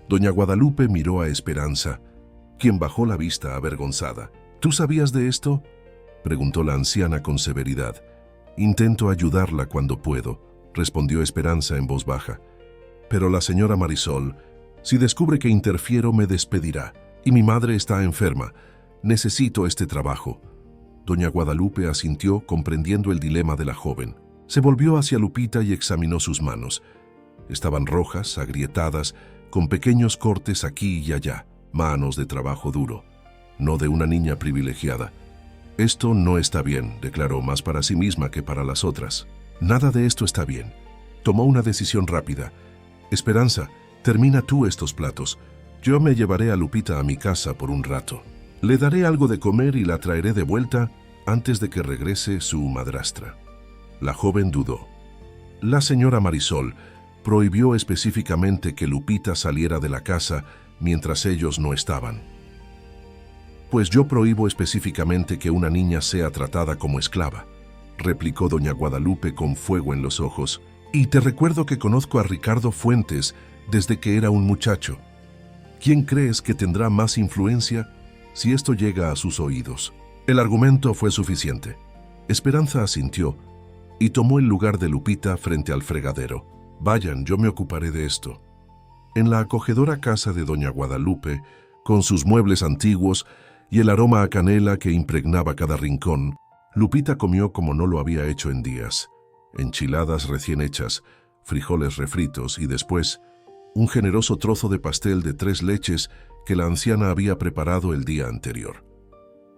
Doña Guadalupe miró a Esperanza, quien bajó la vista avergonzada. «¿Tú sabías de esto?», preguntó la anciana con severidad. «Intento ayudarla cuando puedo», respondió Esperanza en voz baja. «Pero la señora Marisol, si descubre que interfiero, me despedirá. Y mi madre está enferma. Necesito este trabajo». Doña Guadalupe asintió, comprendiendo el dilema de la joven. Se volvió hacia Lupita y examinó sus manos. Estaban rojas, agrietadas, con pequeños cortes aquí y allá, manos de trabajo duro, no de una niña privilegiada. «Esto no está bien», declaró, más para sí misma que para las otras. «Nada de esto está bien». Tomó una decisión rápida. «Esperanza, termina tú estos platos. Yo me llevaré a Lupita a mi casa por un rato. Le daré algo de comer y la traeré de vuelta antes de que regrese su madrastra». La joven dudó. La señora Marisol prohibió específicamente que Lupita saliera de la casa mientras ellos no estaban. «Pues yo prohíbo específicamente que una niña sea tratada como esclava», replicó doña Guadalupe con fuego en los ojos. «Y te recuerdo que conozco a Ricardo Fuentes desde que era un muchacho. ¿Quién crees que tendrá más influencia si esto llega a sus oídos?». El argumento fue suficiente. Esperanza asintió y tomó el lugar de Lupita frente al fregadero. «Vayan, yo me ocuparé de esto». En la acogedora casa de doña Guadalupe, con sus muebles antiguos y el aroma a canela que impregnaba cada rincón, Lupita comió como no lo había hecho en días. Enchiladas recién hechas, frijoles refritos y después un generoso trozo de pastel de 3 leches que la anciana había preparado el día anterior.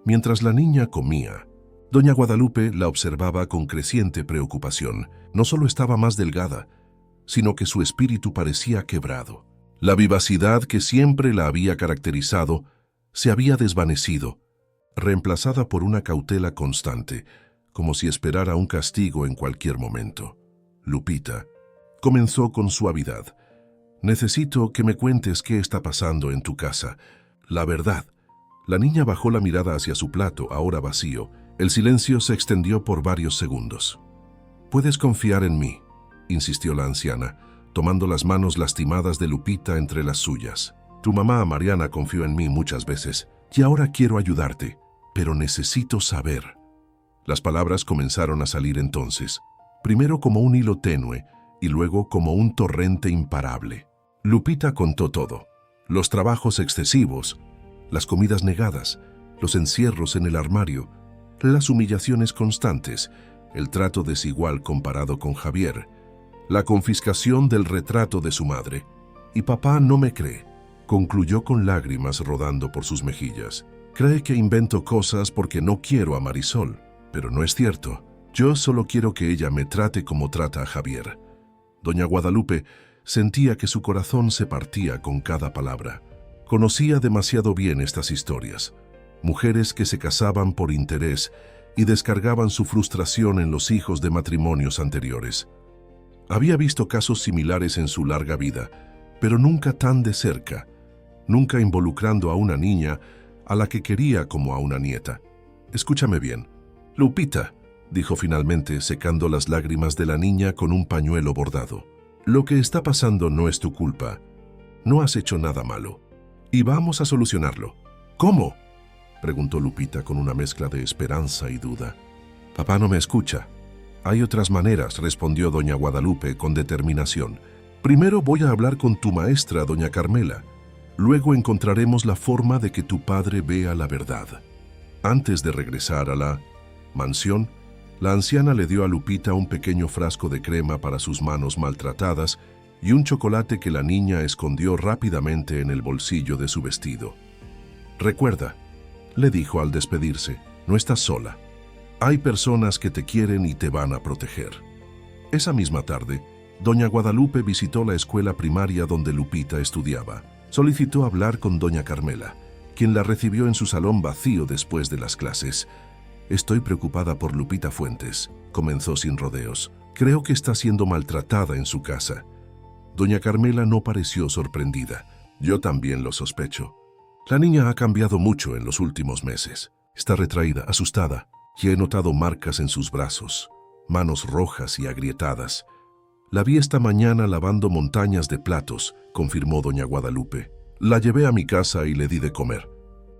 Mientras la niña comía, doña Guadalupe la observaba con creciente preocupación. No solo estaba más delgada, sino que su espíritu parecía quebrado. La vivacidad que siempre la había caracterizado se había desvanecido, reemplazada por una cautela constante, como si esperara un castigo en cualquier momento. «Lupita», comenzó con suavidad, «necesito que me cuentes qué está pasando en tu casa. La verdad». La niña bajó la mirada hacia su plato, ahora vacío. El silencio se extendió por varios segundos. «Puedes confiar en mí», insistió la anciana, tomando las manos lastimadas de Lupita entre las suyas. «Tu mamá, Mariana, confió en mí muchas veces, y ahora quiero ayudarte, pero necesito saber». Las palabras comenzaron a salir entonces, primero como un hilo tenue y luego como un torrente imparable. Lupita contó todo: los trabajos excesivos, las comidas negadas, los encierros en el armario, las humillaciones constantes, el trato desigual comparado con Javier, la confiscación del retrato de su madre. «Y papá no me cree», concluyó con lágrimas rodando por sus mejillas. «Cree que invento cosas porque no quiero a Marisol, pero no es cierto. Yo solo quiero que ella me trate como trata a Javier». Doña Guadalupe sentía que su corazón se partía con cada palabra. Conocía demasiado bien estas historias. Mujeres que se casaban por interés y descargaban su frustración en los hijos de matrimonios anteriores. Había visto casos similares en su larga vida, pero nunca tan de cerca, nunca involucrando a una niña a la que quería como a una nieta. «Escúchame bien, Lupita», dijo finalmente, secando las lágrimas de la niña con un pañuelo bordado. «Lo que está pasando no es tu culpa. No has hecho nada malo. Y vamos a solucionarlo». «¿Cómo?», preguntó Lupita con una mezcla de esperanza y duda. «Papá no me escucha». «Hay otras maneras», respondió doña Guadalupe con determinación. «Primero voy a hablar con tu maestra, doña Carmela. Luego encontraremos la forma de que tu padre vea la verdad». Antes de regresar a la mansión, la anciana le dio a Lupita un pequeño frasco de crema para sus manos maltratadas y un chocolate que la niña escondió rápidamente en el bolsillo de su vestido. «Recuerda», le dijo al despedirse, «no estás sola. Hay personas que te quieren y te van a proteger». Esa misma tarde, doña Guadalupe visitó la escuela primaria donde Lupita estudiaba. Solicitó hablar con doña Carmela, quien la recibió en su salón vacío después de las clases. «Estoy preocupada por Lupita Fuentes», comenzó sin rodeos. «Creo que está siendo maltratada en su casa». Doña Carmela no pareció sorprendida. «Yo también lo sospecho. La niña ha cambiado mucho en los últimos meses. Está retraída, asustada, y he notado marcas en sus brazos, manos rojas y agrietadas. La vi esta mañana lavando montañas de platos», confirmó doña Guadalupe. «La llevé a mi casa y le di de comer.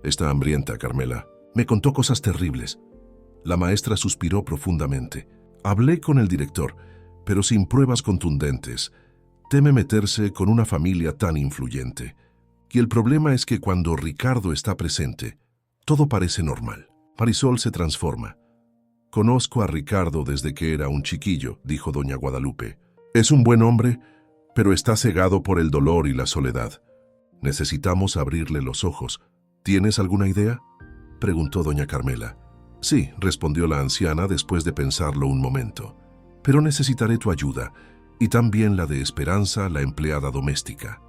Está hambrienta, Carmela. Me contó cosas terribles». La maestra suspiró profundamente. «Hablé con el director, pero sin pruebas contundentes. Teme meterse con una familia tan influyente. Y el problema es que cuando Ricardo está presente, todo parece normal. Marisol se transforma». «Conozco a Ricardo desde que era un chiquillo», dijo doña Guadalupe. «Es un buen hombre, pero está cegado por el dolor y la soledad. Necesitamos abrirle los ojos. ¿Tienes alguna idea?», preguntó doña Carmela. «Sí», respondió la anciana después de pensarlo un momento. «Pero necesitaré tu ayuda, y también la de Esperanza, la empleada doméstica».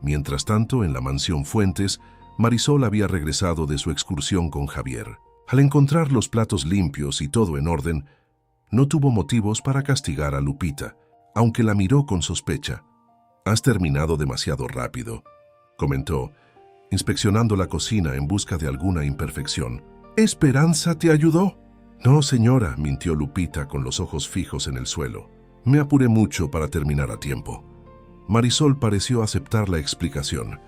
Mientras tanto, en la mansión Fuentes, Marisol había regresado de su excursión con Javier. Al encontrar los platos limpios y todo en orden, no tuvo motivos para castigar a Lupita, aunque la miró con sospecha. «Has terminado demasiado rápido», comentó, inspeccionando la cocina en busca de alguna imperfección. «¿Esperanza te ayudó?». «No, señora», mintió Lupita con los ojos fijos en el suelo. «Me apuré mucho para terminar a tiempo». Marisol pareció aceptar la explicación.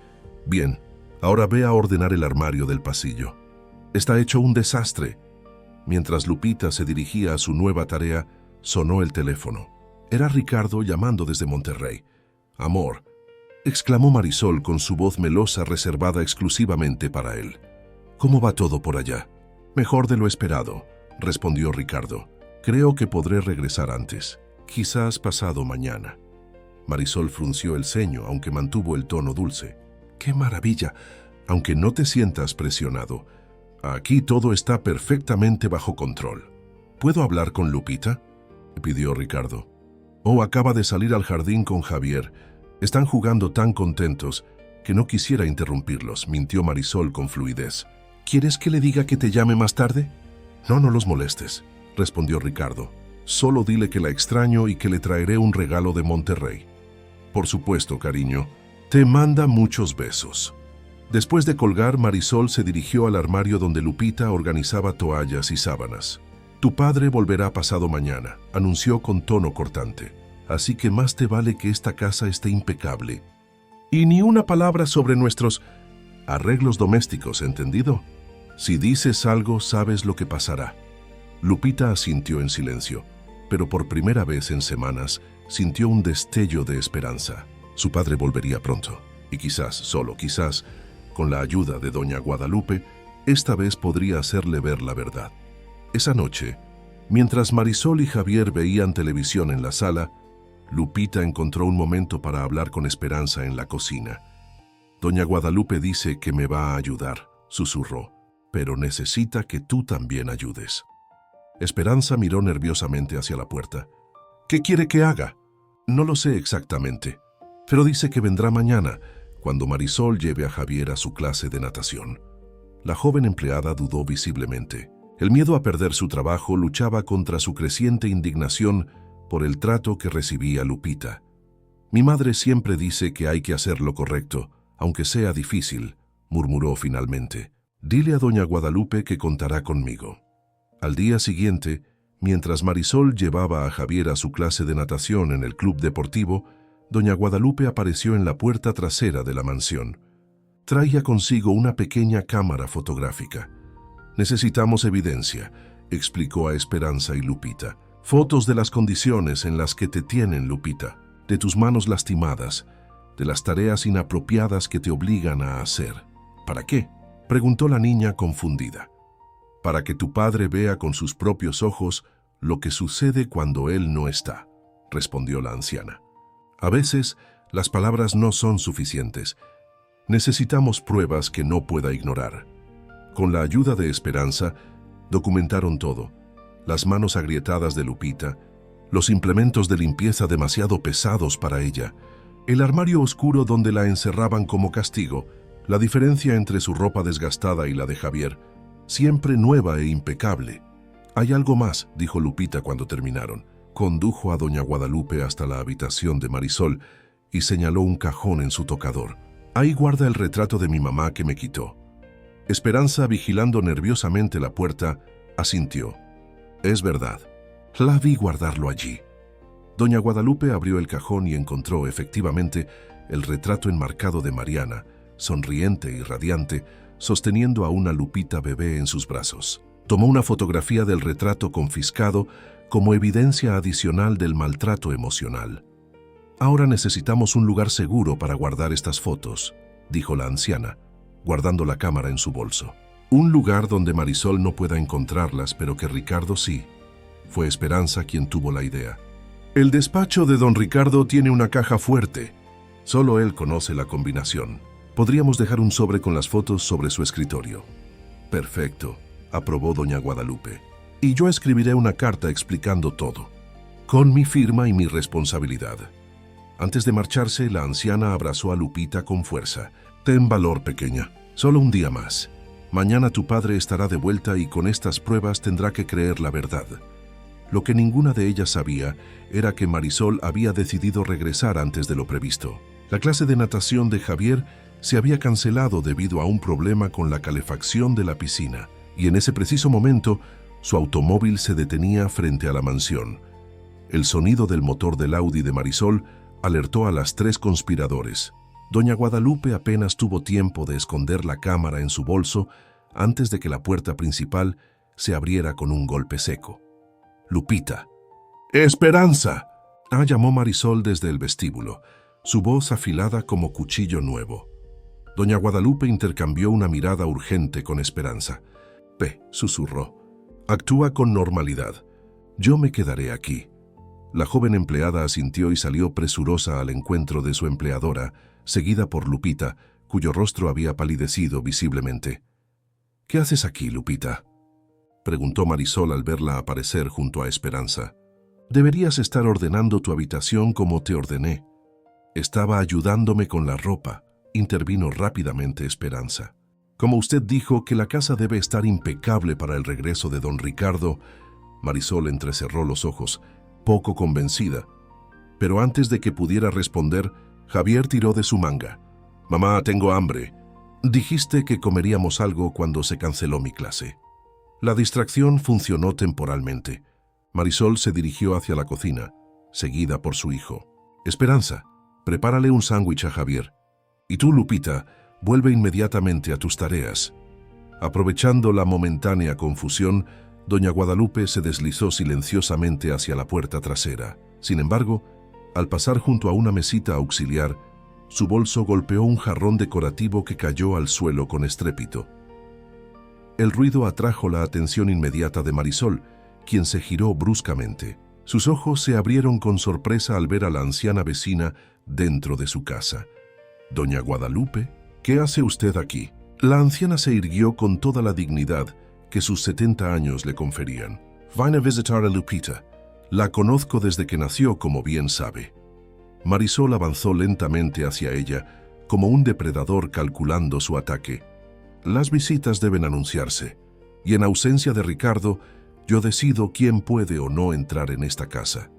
«Bien, ahora ve a ordenar el armario del pasillo. Está hecho un desastre». Mientras Lupita se dirigía a su nueva tarea, sonó el teléfono. Era Ricardo llamando desde Monterrey. «Amor», exclamó Marisol con su voz melosa reservada exclusivamente para él. «¿Cómo va todo por allá?». «Mejor de lo esperado», respondió Ricardo. «Creo que podré regresar antes, quizás pasado mañana». Marisol frunció el ceño, aunque mantuvo el tono dulce. «¡Qué maravilla! Aunque no te sientas presionado. Aquí todo está perfectamente bajo control». «¿Puedo hablar con Lupita?», pidió Ricardo. «Oh, acaba de salir al jardín con Javier. Están jugando tan contentos que no quisiera interrumpirlos», mintió Marisol con fluidez. «¿Quieres que le diga que te llame más tarde?». «No, no los molestes», respondió Ricardo. «Solo dile que la extraño y que le traeré un regalo de Monterrey». «Por supuesto, cariño. Te manda muchos besos». Después de colgar, Marisol se dirigió al armario donde Lupita organizaba toallas y sábanas. «Tu padre volverá pasado mañana», anunció con tono cortante. «Así que más te vale que esta casa esté impecable. Y ni una palabra sobre nuestros arreglos domésticos, ¿entendido? Si dices algo, sabes lo que pasará». Lupita asintió en silencio, pero por primera vez en semanas sintió un destello de esperanza. Su padre volvería pronto, y quizás, solo quizás, con la ayuda de doña Guadalupe, esta vez podría hacerle ver la verdad. Esa noche, mientras Marisol y Javier veían televisión en la sala, Lupita encontró un momento para hablar con Esperanza en la cocina. «Doña Guadalupe dice que me va a ayudar», susurró, «pero necesita que tú también ayudes». Esperanza miró nerviosamente hacia la puerta. «¿Qué quiere que haga?». «No lo sé exactamente, pero dice que vendrá mañana, cuando Marisol lleve a Javier a su clase de natación». La joven empleada dudó visiblemente. El miedo a perder su trabajo luchaba contra su creciente indignación por el trato que recibía Lupita. «Mi madre siempre dice que hay que hacer lo correcto, aunque sea difícil», murmuró finalmente. «Dile a doña Guadalupe que contará conmigo». Al día siguiente, mientras Marisol llevaba a Javier a su clase de natación en el club deportivo, doña Guadalupe apareció en la puerta trasera de la mansión. Traía consigo una pequeña cámara fotográfica. «Necesitamos evidencia», explicó a Esperanza y Lupita. «Fotos de las condiciones en las que te tienen, Lupita, de tus manos lastimadas, de las tareas inapropiadas que te obligan a hacer». «¿Para qué?», preguntó la niña confundida. «Para que tu padre vea con sus propios ojos lo que sucede cuando él no está», respondió la anciana. A veces, las palabras no son suficientes. Necesitamos pruebas que no pueda ignorar. Con la ayuda de Esperanza, documentaron todo. Las manos agrietadas de Lupita, los implementos de limpieza demasiado pesados para ella, el armario oscuro donde la encerraban como castigo, la diferencia entre su ropa desgastada y la de Javier, siempre nueva e impecable. «Hay algo más», dijo Lupita cuando terminaron. Condujo a doña Guadalupe hasta la habitación de Marisol y señaló un cajón en su tocador. «Ahí guarda el retrato de mi mamá que me quitó». Esperanza, vigilando nerviosamente la puerta, asintió. «Es verdad. La vi guardarlo allí». Doña Guadalupe abrió el cajón y encontró, efectivamente, el retrato enmarcado de Mariana, sonriente y radiante, sosteniendo a una Lupita bebé en sus brazos. Tomó una fotografía del retrato confiscado como evidencia adicional del maltrato emocional. «Ahora necesitamos un lugar seguro para guardar estas fotos», dijo la anciana, guardando la cámara en su bolso. «Un lugar donde Marisol no pueda encontrarlas, pero que Ricardo sí». Fue Esperanza quien tuvo la idea. «El despacho de don Ricardo tiene una caja fuerte. Solo él conoce la combinación. Podríamos dejar un sobre con las fotos sobre su escritorio». «Perfecto», aprobó doña Guadalupe. «Y yo escribiré una carta explicando todo, con mi firma y mi responsabilidad». Antes de marcharse, la anciana abrazó a Lupita con fuerza. «Ten valor, pequeña. Solo un día más. Mañana tu padre estará de vuelta y con estas pruebas tendrá que creer la verdad». Lo que ninguna de ellas sabía era que Marisol había decidido regresar antes de lo previsto. La clase de natación de Javier se había cancelado debido a un problema con la calefacción de la piscina, y en ese preciso momento su automóvil se detenía frente a la mansión. El sonido del motor del Audi de Marisol alertó a las 3 conspiradores. Doña Guadalupe apenas tuvo tiempo de esconder la cámara en su bolso antes de que la puerta principal se abriera con un golpe seco. «Lupita». «¡Esperanza!», llamó Marisol desde el vestíbulo, su voz afilada como cuchillo nuevo. Doña Guadalupe intercambió una mirada urgente con Esperanza. «Ve», susurró. «Actúa con normalidad. Yo me quedaré aquí». La joven empleada asintió y salió presurosa al encuentro de su empleadora, seguida por Lupita, cuyo rostro había palidecido visiblemente. «¿Qué haces aquí, Lupita?», preguntó Marisol al verla aparecer junto a Esperanza. «Deberías estar ordenando tu habitación como te ordené». «Estaba ayudándome con la ropa», intervino rápidamente Esperanza. «Como usted dijo que la casa debe estar impecable para el regreso de don Ricardo». Marisol entrecerró los ojos, poco convencida. Pero antes de que pudiera responder, Javier tiró de su manga. «Mamá, tengo hambre. Dijiste que comeríamos algo cuando se canceló mi clase». La distracción funcionó temporalmente. Marisol se dirigió hacia la cocina, seguida por su hijo. «Esperanza, prepárale un sándwich a Javier. Y tú, Lupita, vuelve inmediatamente a tus tareas». Aprovechando la momentánea confusión, doña Guadalupe se deslizó silenciosamente hacia la puerta trasera. Sin embargo, al pasar junto a una mesita auxiliar, su bolso golpeó un jarrón decorativo que cayó al suelo con estrépito. El ruido atrajo la atención inmediata de Marisol, quien se giró bruscamente. Sus ojos se abrieron con sorpresa al ver a la anciana vecina dentro de su casa. «Doña Guadalupe, ¿qué hace usted aquí?». La anciana se irguió con toda la dignidad que sus 70 años le conferían. «Vine a visitar a Lupita. La conozco desde que nació, como bien sabe». Marisol avanzó lentamente hacia ella, como un depredador calculando su ataque. «Las visitas deben anunciarse, y en ausencia de Ricardo, yo decido quién puede o no entrar en esta casa».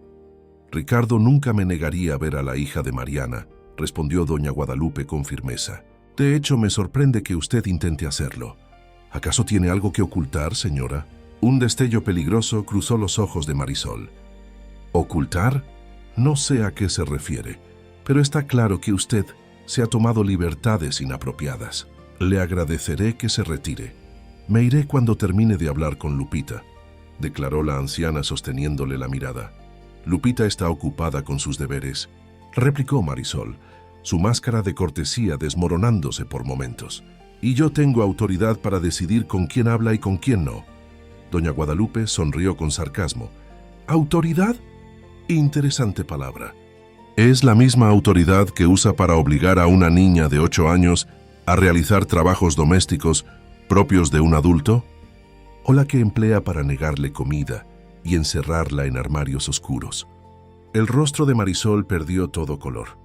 «Ricardo nunca me negaría a ver a la hija de Mariana», respondió doña Guadalupe con firmeza. «De hecho, me sorprende que usted intente hacerlo. ¿Acaso tiene algo que ocultar, señora?». Un destello peligroso cruzó los ojos de Marisol. «¿Ocultar? No sé a qué se refiere, pero está claro que usted se ha tomado libertades inapropiadas. Le agradeceré que se retire. Me iré cuando termine de hablar con Lupita», declaró la anciana sosteniéndole la mirada. «Lupita está ocupada con sus deberes», replicó Marisol, su máscara de cortesía desmoronándose por momentos. «Y yo tengo autoridad para decidir con quién habla y con quién no». Doña Guadalupe sonrió con sarcasmo. «¿Autoridad? Interesante palabra. Es la misma autoridad que usa para obligar a una niña de 8 años a realizar trabajos domésticos propios de un adulto, o la que emplea para negarle comida y encerrarla en armarios oscuros. El rostro de Marisol perdió todo color.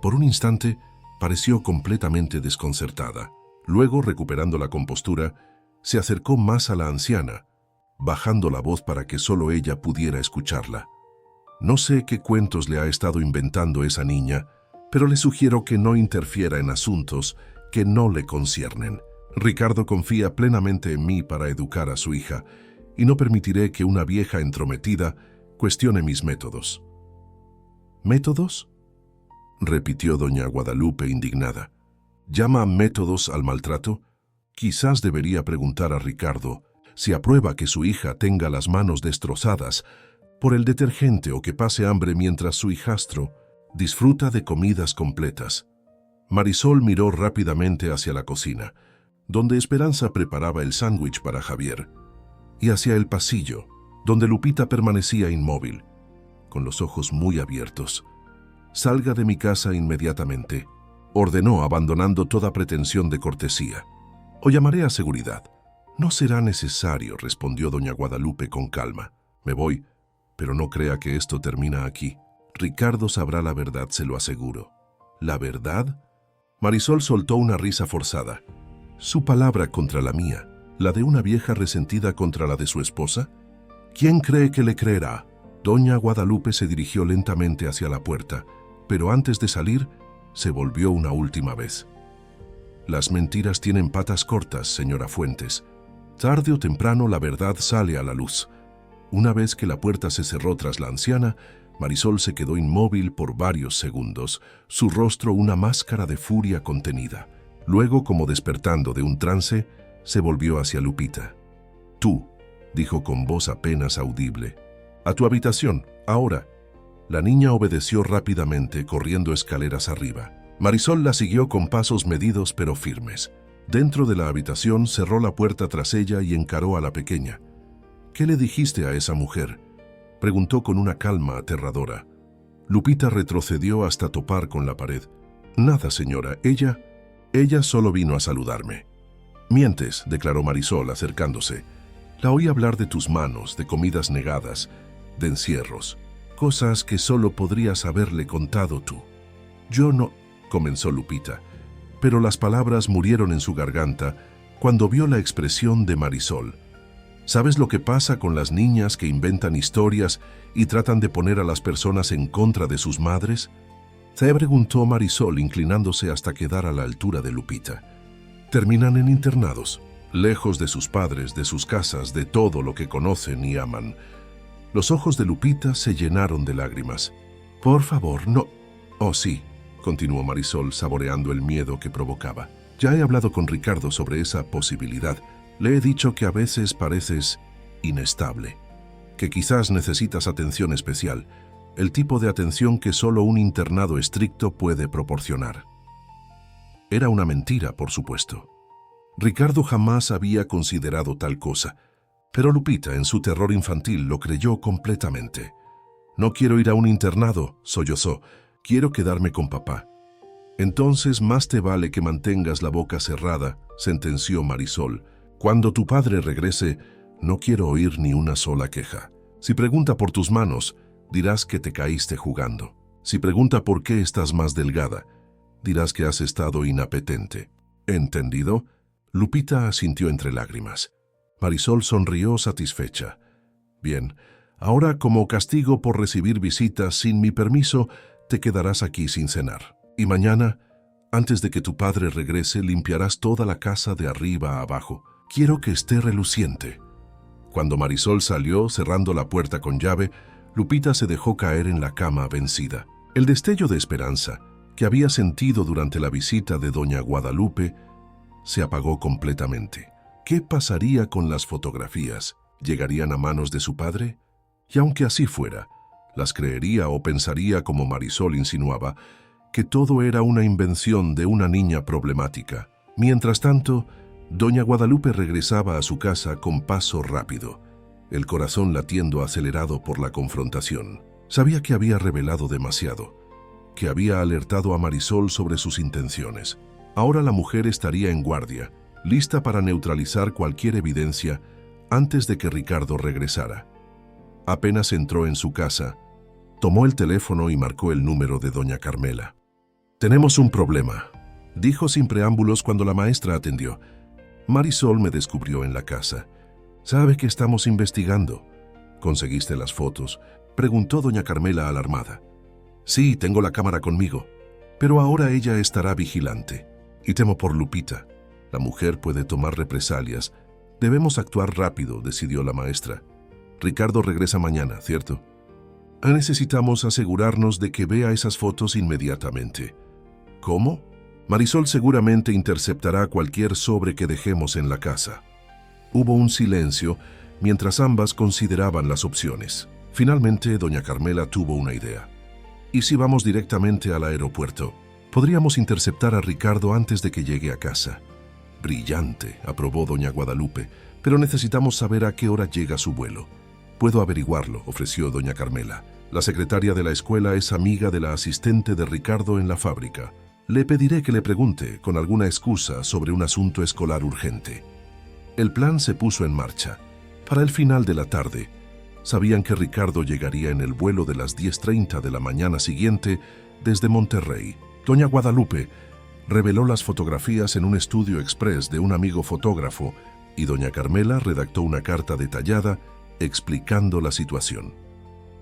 Por un instante, pareció completamente desconcertada. Luego, recuperando la compostura, se acercó más a la anciana, bajando la voz para que solo ella pudiera escucharla. No sé qué cuentos le ha estado inventando esa niña, pero le sugiero que no interfiera en asuntos que no le conciernen. Ricardo confía plenamente en mí para educar a su hija, y no permitiré que una vieja entrometida cuestione mis métodos. ¿Métodos?, repitió doña Guadalupe indignada. ¿Llama métodos al maltrato? Quizás debería preguntar a Ricardo si aprueba que su hija tenga las manos destrozadas por el detergente o que pase hambre mientras su hijastro disfruta de comidas completas. Marisol miró rápidamente hacia la cocina, donde Esperanza preparaba el sándwich para Javier, y hacia el pasillo, donde Lupita permanecía inmóvil, con los ojos muy abiertos. «Salga de mi casa inmediatamente», ordenó, abandonando toda pretensión de cortesía. «O llamaré a seguridad». «No será necesario», respondió doña Guadalupe con calma. «Me voy, pero no crea que esto termina aquí. Ricardo sabrá la verdad, se lo aseguro». «¿La verdad?». Marisol soltó una risa forzada. «¿Su palabra contra la mía? ¿La de una vieja resentida contra la de su esposa? ¿Quién cree que le creerá?». Doña Guadalupe se dirigió lentamente hacia la puerta, pero antes de salir, se volvió una última vez. «Las mentiras tienen patas cortas, señora Fuentes. Tarde o temprano la verdad sale a la luz». Una vez que la puerta se cerró tras la anciana, Marisol se quedó inmóvil por varios segundos, su rostro una máscara de furia contenida. Luego, como despertando de un trance, se volvió hacia Lupita. «Tú», dijo con voz apenas audible, «a tu habitación, ahora». La niña obedeció rápidamente, corriendo escaleras arriba. Marisol la siguió con pasos medidos pero firmes. Dentro de la habitación cerró la puerta tras ella y encaró a la pequeña. «¿Qué le dijiste a esa mujer?», preguntó con una calma aterradora. Lupita retrocedió hasta topar con la pared. «Nada, señora, ella solo vino a saludarme». «Mientes», declaró Marisol acercándose. «La oí hablar de tus manos, de comidas negadas, de encierros, cosas que solo podrías haberle contado tú». «Yo no», comenzó Lupita, pero las palabras murieron en su garganta cuando vio la expresión de Marisol. ¿Sabes lo que pasa con las niñas que inventan historias y tratan de poner a las personas en contra de sus madres?, se preguntó Marisol, inclinándose hasta quedar a la altura de Lupita. «Terminan en internados, lejos de sus padres, de sus casas, de todo lo que conocen y aman». Los ojos de Lupita se llenaron de lágrimas. «Por favor, no». «Oh, sí», continuó Marisol, saboreando el miedo que provocaba. «Ya he hablado con Ricardo sobre esa posibilidad. Le he dicho que a veces pareces inestable, que quizás necesitas atención especial, el tipo de atención que solo un internado estricto puede proporcionar». Era una mentira, por supuesto. Ricardo jamás había considerado tal cosa, pero Lupita, en su terror infantil, lo creyó completamente. «No quiero ir a un internado», sollozó. «Quiero quedarme con papá». «Entonces más te vale que mantengas la boca cerrada», sentenció Marisol. «Cuando tu padre regrese, no quiero oír ni una sola queja. Si pregunta por tus manos, dirás que te caíste jugando. Si pregunta por qué estás más delgada, dirás que has estado inapetente. ¿Entendido?». Lupita asintió entre lágrimas. Marisol sonrió satisfecha. «Bien, ahora como castigo por recibir visitas sin mi permiso, te quedarás aquí sin cenar. Y mañana, antes de que tu padre regrese, limpiarás toda la casa de arriba a abajo. Quiero que esté reluciente». Cuando Marisol salió, cerrando la puerta con llave, Lupita se dejó caer en la cama vencida. El destello de esperanza que había sentido durante la visita de doña Guadalupe se apagó completamente. ¿Qué pasaría con las fotografías? ¿Llegarían a manos de su padre? Y aunque así fuera, las creería o pensaría, como Marisol insinuaba, que todo era una invención de una niña problemática. Mientras tanto, doña Guadalupe regresaba a su casa con paso rápido, el corazón latiendo acelerado por la confrontación. Sabía que había revelado demasiado, que había alertado a Marisol sobre sus intenciones. Ahora la mujer estaría en guardia, lista para neutralizar cualquier evidencia antes de que Ricardo regresara. Apenas entró en su casa, tomó el teléfono y marcó el número de doña Carmela. «Tenemos un problema», dijo sin preámbulos cuando la maestra atendió. «Marisol me descubrió en la casa. ¿Sabe que estamos investigando?» «¿Conseguiste las fotos?», preguntó doña Carmela alarmada. «Sí, tengo la cámara conmigo, pero ahora ella estará vigilante. Y temo por Lupita. La mujer puede tomar represalias. Debemos actuar rápido», decidió la maestra. «Ricardo regresa mañana, ¿cierto? Necesitamos asegurarnos de que vea esas fotos inmediatamente». «¿Cómo?». «Marisol seguramente interceptará cualquier sobre que dejemos en la casa». Hubo un silencio mientras ambas consideraban las opciones. Finalmente, doña Carmela tuvo una idea. «¿Y si vamos directamente al aeropuerto? Podríamos interceptar a Ricardo antes de que llegue a casa». «Brillante», aprobó doña Guadalupe, «pero necesitamos saber a qué hora llega su vuelo». «Puedo averiguarlo», ofreció doña Carmela. «La secretaria de la escuela es amiga de la asistente de Ricardo en la fábrica. Le pediré que le pregunte, con alguna excusa, sobre un asunto escolar urgente». El plan se puso en marcha. Para el final de la tarde, sabían que Ricardo llegaría en el vuelo de las 10:30 de la mañana siguiente desde Monterrey. Doña Guadalupe reveló las fotografías en un estudio express de un amigo fotógrafo y doña Carmela redactó una carta detallada explicando la situación.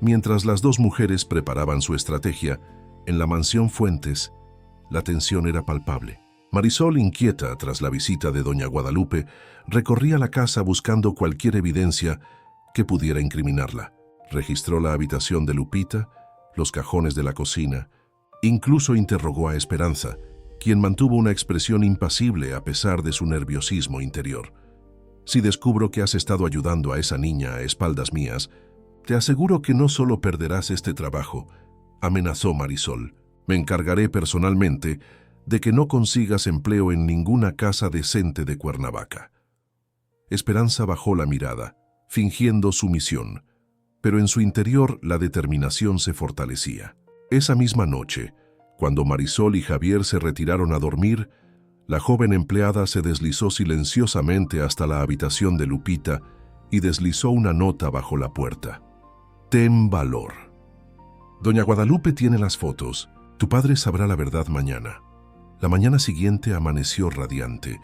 Mientras las dos mujeres preparaban su estrategia, en la mansión Fuentes, la tensión era palpable. Marisol, inquieta tras la visita de doña Guadalupe, recorría la casa buscando cualquier evidencia que pudiera incriminarla. Registró la habitación de Lupita, los cajones de la cocina, incluso interrogó a Esperanza, quien mantuvo una expresión impasible a pesar de su nerviosismo interior. «Si descubro que has estado ayudando a esa niña a espaldas mías, te aseguro que no solo perderás este trabajo», amenazó Marisol. «Me encargaré personalmente de que no consigas empleo en ninguna casa decente de Cuernavaca». Esperanza bajó la mirada, fingiendo sumisión, pero en su interior la determinación se fortalecía. Esa misma noche, cuando Marisol y Javier se retiraron a dormir, la joven empleada se deslizó silenciosamente hasta la habitación de Lupita y deslizó una nota bajo la puerta. «Ten valor. Doña Guadalupe tiene las fotos. Tu padre sabrá la verdad mañana». La mañana siguiente amaneció radiante,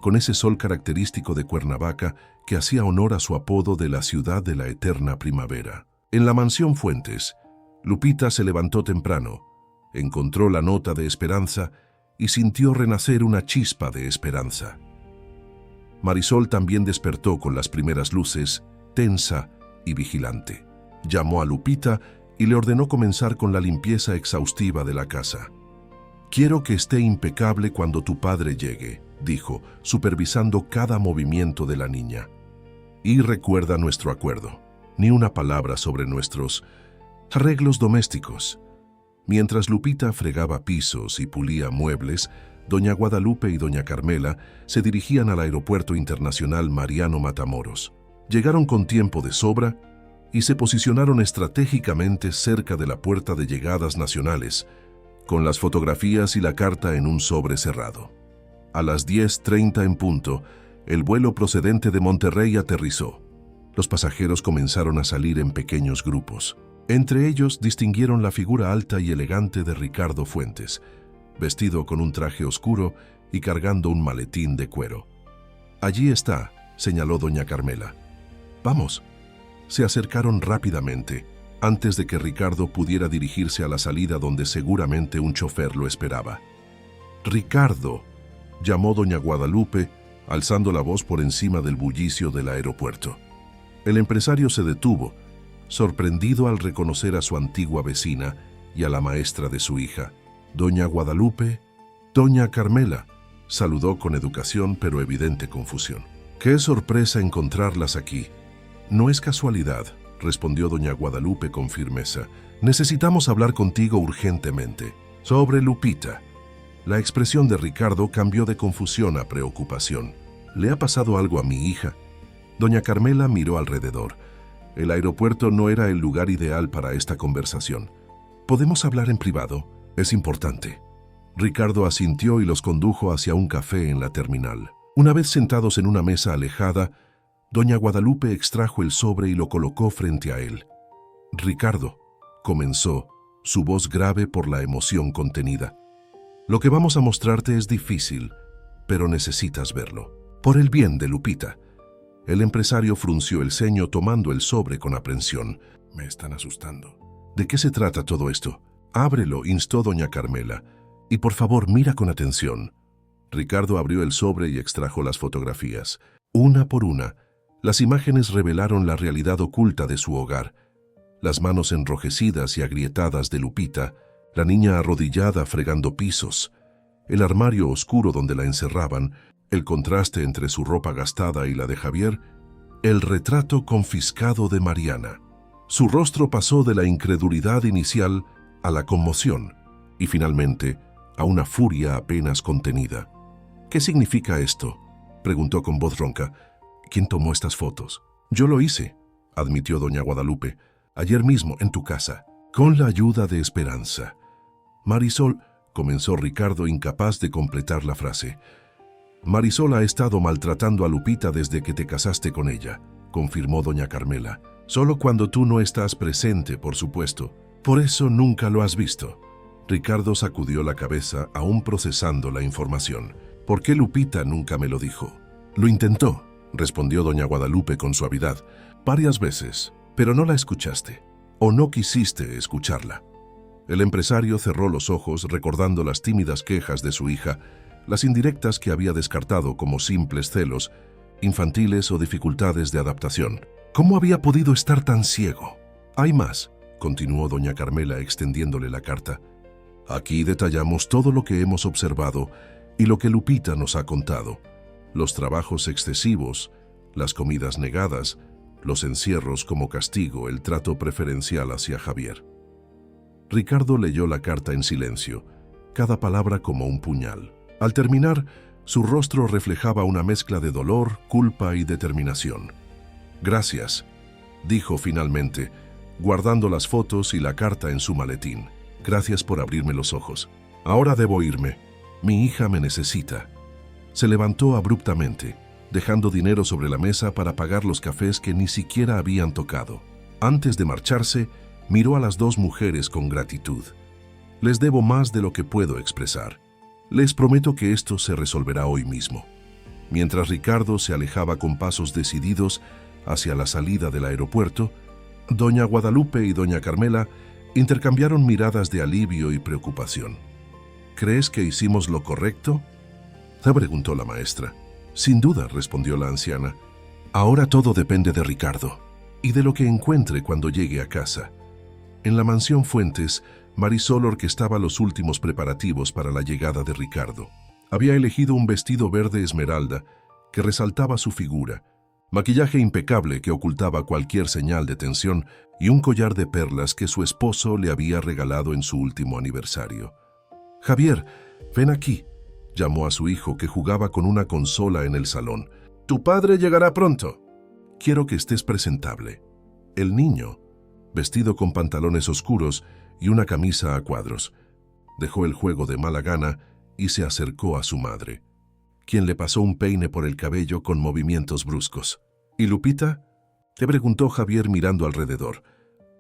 con ese sol característico de Cuernavaca que hacía honor a su apodo de la ciudad de la eterna primavera. En la mansión Fuentes, Lupita se levantó temprano, encontró la nota de Esperanza y sintió renacer una chispa de esperanza. Marisol también despertó con las primeras luces, tensa y vigilante. Llamó a Lupita y le ordenó comenzar con la limpieza exhaustiva de la casa. «Quiero que esté impecable cuando tu padre llegue», dijo, supervisando cada movimiento de la niña. «Y recuerda nuestro acuerdo. Ni una palabra sobre nuestros arreglos domésticos». Mientras Lupita fregaba pisos y pulía muebles, doña Guadalupe y doña Carmela se dirigían al Aeropuerto Internacional Mariano Matamoros. Llegaron con tiempo de sobra y se posicionaron estratégicamente cerca de la puerta de llegadas nacionales, con las fotografías y la carta en un sobre cerrado. A las 10:30 en punto, el vuelo procedente de Monterrey aterrizó. Los pasajeros comenzaron a salir en pequeños grupos. Entre ellos distinguieron la figura alta y elegante de Ricardo Fuentes, vestido con un traje oscuro y cargando un maletín de cuero. «Allí está», señaló doña Carmela. «Vamos». Se acercaron rápidamente, antes de que Ricardo pudiera dirigirse a la salida donde seguramente un chofer lo esperaba. «Ricardo», llamó doña Guadalupe, alzando la voz por encima del bullicio del aeropuerto. El empresario se detuvo, sorprendido al reconocer a su antigua vecina y a la maestra de su hija. «Doña Guadalupe, doña Carmela», saludó con educación pero evidente confusión. «Qué sorpresa encontrarlas aquí». «No es casualidad», respondió doña Guadalupe con firmeza. «Necesitamos hablar contigo urgentemente. Sobre Lupita». La expresión de Ricardo cambió de confusión a preocupación. «¿Le ha pasado algo a mi hija?». Doña Carmela miró alrededor. El aeropuerto no era el lugar ideal para esta conversación. «¿Podemos hablar en privado?». Es importante. Ricardo asintió y los condujo hacia un café en la terminal. Una vez sentados en una mesa alejada, doña Guadalupe extrajo el sobre y lo colocó frente a él. «Ricardo», comenzó, su voz grave por la emoción contenida. «Lo que vamos a mostrarte es difícil, pero necesitas verlo. Por el bien de Lupita». El empresario frunció el ceño tomando el sobre con aprensión. «Me están asustando». «¿De qué se trata todo esto?» «Ábrelo», instó doña Carmela. «Y por favor, mira con atención». Ricardo abrió el sobre y extrajo las fotografías. Una por una, las imágenes revelaron la realidad oculta de su hogar. Las manos enrojecidas y agrietadas de Lupita, la niña arrodillada fregando pisos, el armario oscuro donde la encerraban, el contraste entre su ropa gastada y la de Javier, el retrato confiscado de Mariana. Su rostro pasó de la incredulidad inicial a la conmoción y finalmente a una furia apenas contenida. «¿Qué significa esto?», preguntó con voz ronca. «¿Quién tomó estas fotos?» «Yo lo hice», admitió doña Guadalupe. «Ayer mismo, en tu casa, con la ayuda de Esperanza». «Marisol», comenzó Ricardo, incapaz de completar la frase. «Marisol ha estado maltratando a Lupita desde que te casaste con ella», confirmó doña Carmela. «Solo cuando tú no estás presente, por supuesto. Por eso nunca lo has visto». Ricardo sacudió la cabeza, aún procesando la información. «¿Por qué Lupita nunca me lo dijo?» «Lo intentó», respondió doña Guadalupe con suavidad. «Varias veces, pero no la escuchaste. O no quisiste escucharla». El empresario cerró los ojos recordando las tímidas quejas de su hija, las indirectas que había descartado como simples celos, infantiles o dificultades de adaptación. ¿Cómo había podido estar tan ciego? «Hay más», continuó doña Carmela extendiéndole la carta. «Aquí detallamos todo lo que hemos observado y lo que Lupita nos ha contado. Los trabajos excesivos, las comidas negadas, los encierros como castigo, el trato preferencial hacia Javier». Ricardo leyó la carta en silencio, cada palabra como un puñal. Al terminar, su rostro reflejaba una mezcla de dolor, culpa y determinación. «Gracias», dijo finalmente, guardando las fotos y la carta en su maletín. «Gracias por abrirme los ojos. Ahora debo irme. Mi hija me necesita». Se levantó abruptamente, dejando dinero sobre la mesa para pagar los cafés que ni siquiera habían tocado. Antes de marcharse, miró a las dos mujeres con gratitud. «Les debo más de lo que puedo expresar. Les prometo que esto se resolverá hoy mismo». Mientras Ricardo se alejaba con pasos decididos hacia la salida del aeropuerto, doña Guadalupe y doña Carmela intercambiaron miradas de alivio y preocupación. «¿Crees que hicimos lo correcto?», se preguntó la maestra. «Sin duda», respondió la anciana. «Ahora todo depende de Ricardo y de lo que encuentre cuando llegue a casa». En la mansión Fuentes, Marisol orquestaba los últimos preparativos para la llegada de Ricardo. Había elegido un vestido verde esmeralda que resaltaba su figura, maquillaje impecable que ocultaba cualquier señal de tensión y un collar de perlas que su esposo le había regalado en su último aniversario. «Javier, ven aquí», llamó a su hijo que jugaba con una consola en el salón. «Tu padre llegará pronto. Quiero que estés presentable». El niño, vestido con pantalones oscuros y una camisa a cuadros, dejó el juego de mala gana y se acercó a su madre, quien le pasó un peine por el cabello con movimientos bruscos. «¿Y Lupita?», le preguntó Javier mirando alrededor.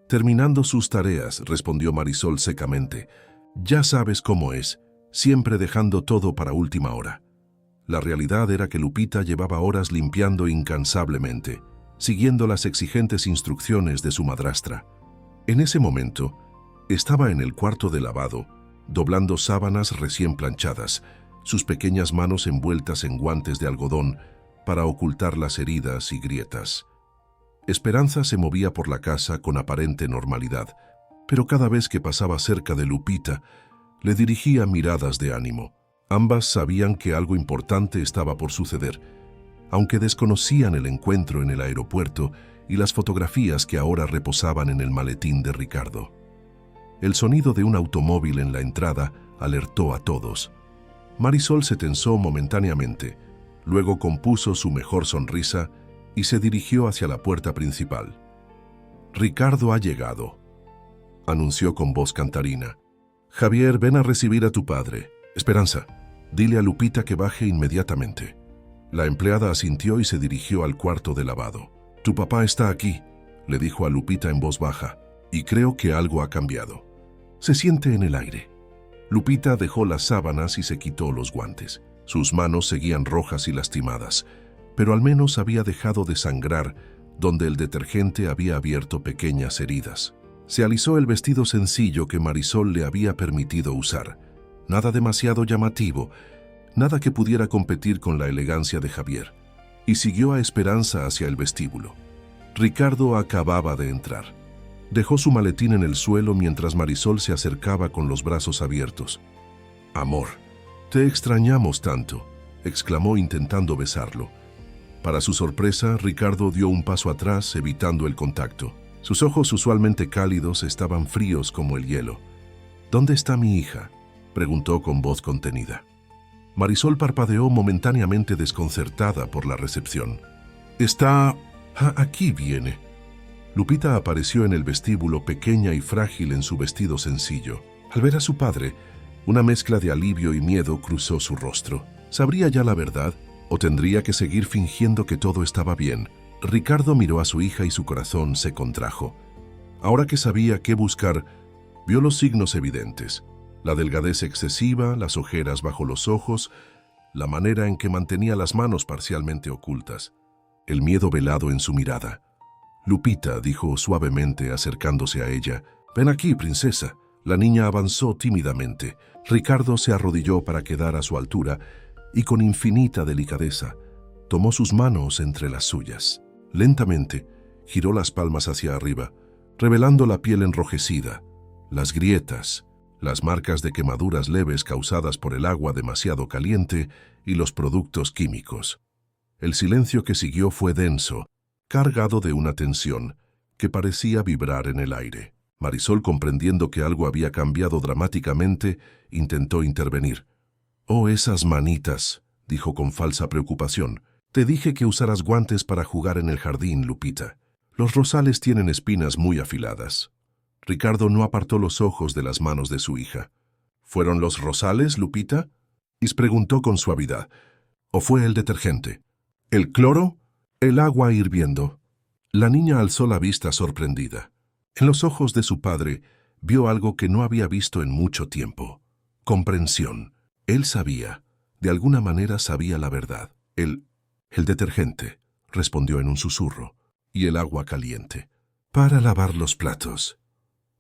«Terminando sus tareas», respondió Marisol secamente. «Ya sabes cómo es, siempre dejando todo para última hora». La realidad era que Lupita llevaba horas limpiando incansablemente, siguiendo las exigentes instrucciones de su madrastra. En ese momento, estaba en el cuarto de lavado, doblando sábanas recién planchadas, sus pequeñas manos envueltas en guantes de algodón para ocultar las heridas y grietas. Esperanza se movía por la casa con aparente normalidad, pero cada vez que pasaba cerca de Lupita, le dirigía miradas de ánimo. Ambas sabían que algo importante estaba por suceder, aunque desconocían el encuentro en el aeropuerto y las fotografías que ahora reposaban en el maletín de Ricardo. El sonido de un automóvil en la entrada alertó a todos. Marisol se tensó momentáneamente, luego compuso su mejor sonrisa y se dirigió hacia la puerta principal. «Ricardo ha llegado», anunció con voz cantarina. Javier, ven a recibir a tu padre. Esperanza, dile a Lupita que baje inmediatamente. La empleada asintió y se dirigió al cuarto de lavado. Tu papá está aquí, le dijo a Lupita en voz baja, y creo que algo ha cambiado. Se siente en el aire. Lupita dejó las sábanas y se quitó los guantes. Sus manos seguían rojas y lastimadas, pero al menos había dejado de sangrar donde el detergente había abierto pequeñas heridas. Se alisó el vestido sencillo que Marisol le había permitido usar. Nada demasiado llamativo, nada que pudiera competir con la elegancia de Javier, y siguió a Esperanza hacia el vestíbulo. Ricardo acababa de entrar. Dejó su maletín en el suelo mientras Marisol se acercaba con los brazos abiertos. «Amor, te extrañamos tanto», exclamó intentando besarlo. Para su sorpresa, Ricardo dio un paso atrás, evitando el contacto. Sus ojos usualmente cálidos estaban fríos como el hielo. «¿Dónde está mi hija?», preguntó con voz contenida. Marisol parpadeó momentáneamente desconcertada por la recepción. «Está... aquí viene». Lupita apareció en el vestíbulo pequeña y frágil en su vestido sencillo. Al ver a su padre, una mezcla de alivio y miedo cruzó su rostro. ¿Sabría ya la verdad o tendría que seguir fingiendo que todo estaba bien? Ricardo miró a su hija y su corazón se contrajo. Ahora que sabía qué buscar, vio los signos evidentes: la delgadez excesiva, las ojeras bajo los ojos, la manera en que mantenía las manos parcialmente ocultas, el miedo velado en su mirada. «Lupita», dijo suavemente acercándose a ella. «Ven aquí, princesa». La niña avanzó tímidamente. Ricardo se arrodilló para quedar a su altura y con infinita delicadeza tomó sus manos entre las suyas. Lentamente giró las palmas hacia arriba, revelando la piel enrojecida, las grietas, las marcas de quemaduras leves causadas por el agua demasiado caliente y los productos químicos. El silencio que siguió fue denso, cargado de una tensión que parecía vibrar en el aire. Marisol, comprendiendo que algo había cambiado dramáticamente, intentó intervenir. «Oh, esas manitas», dijo con falsa preocupación. «Te dije que usaras guantes para jugar en el jardín, Lupita. Los rosales tienen espinas muy afiladas». Ricardo no apartó los ojos de las manos de su hija. «¿Fueron los rosales, Lupita?», preguntó con suavidad. «¿O fue el detergente? ¿El cloro? ¿El agua hirviendo?». La niña alzó la vista sorprendida. En los ojos de su padre vio algo que no había visto en mucho tiempo: comprensión. Él sabía, de alguna manera sabía la verdad. El detergente», respondió en un susurro, «y el agua caliente. Para lavar los platos».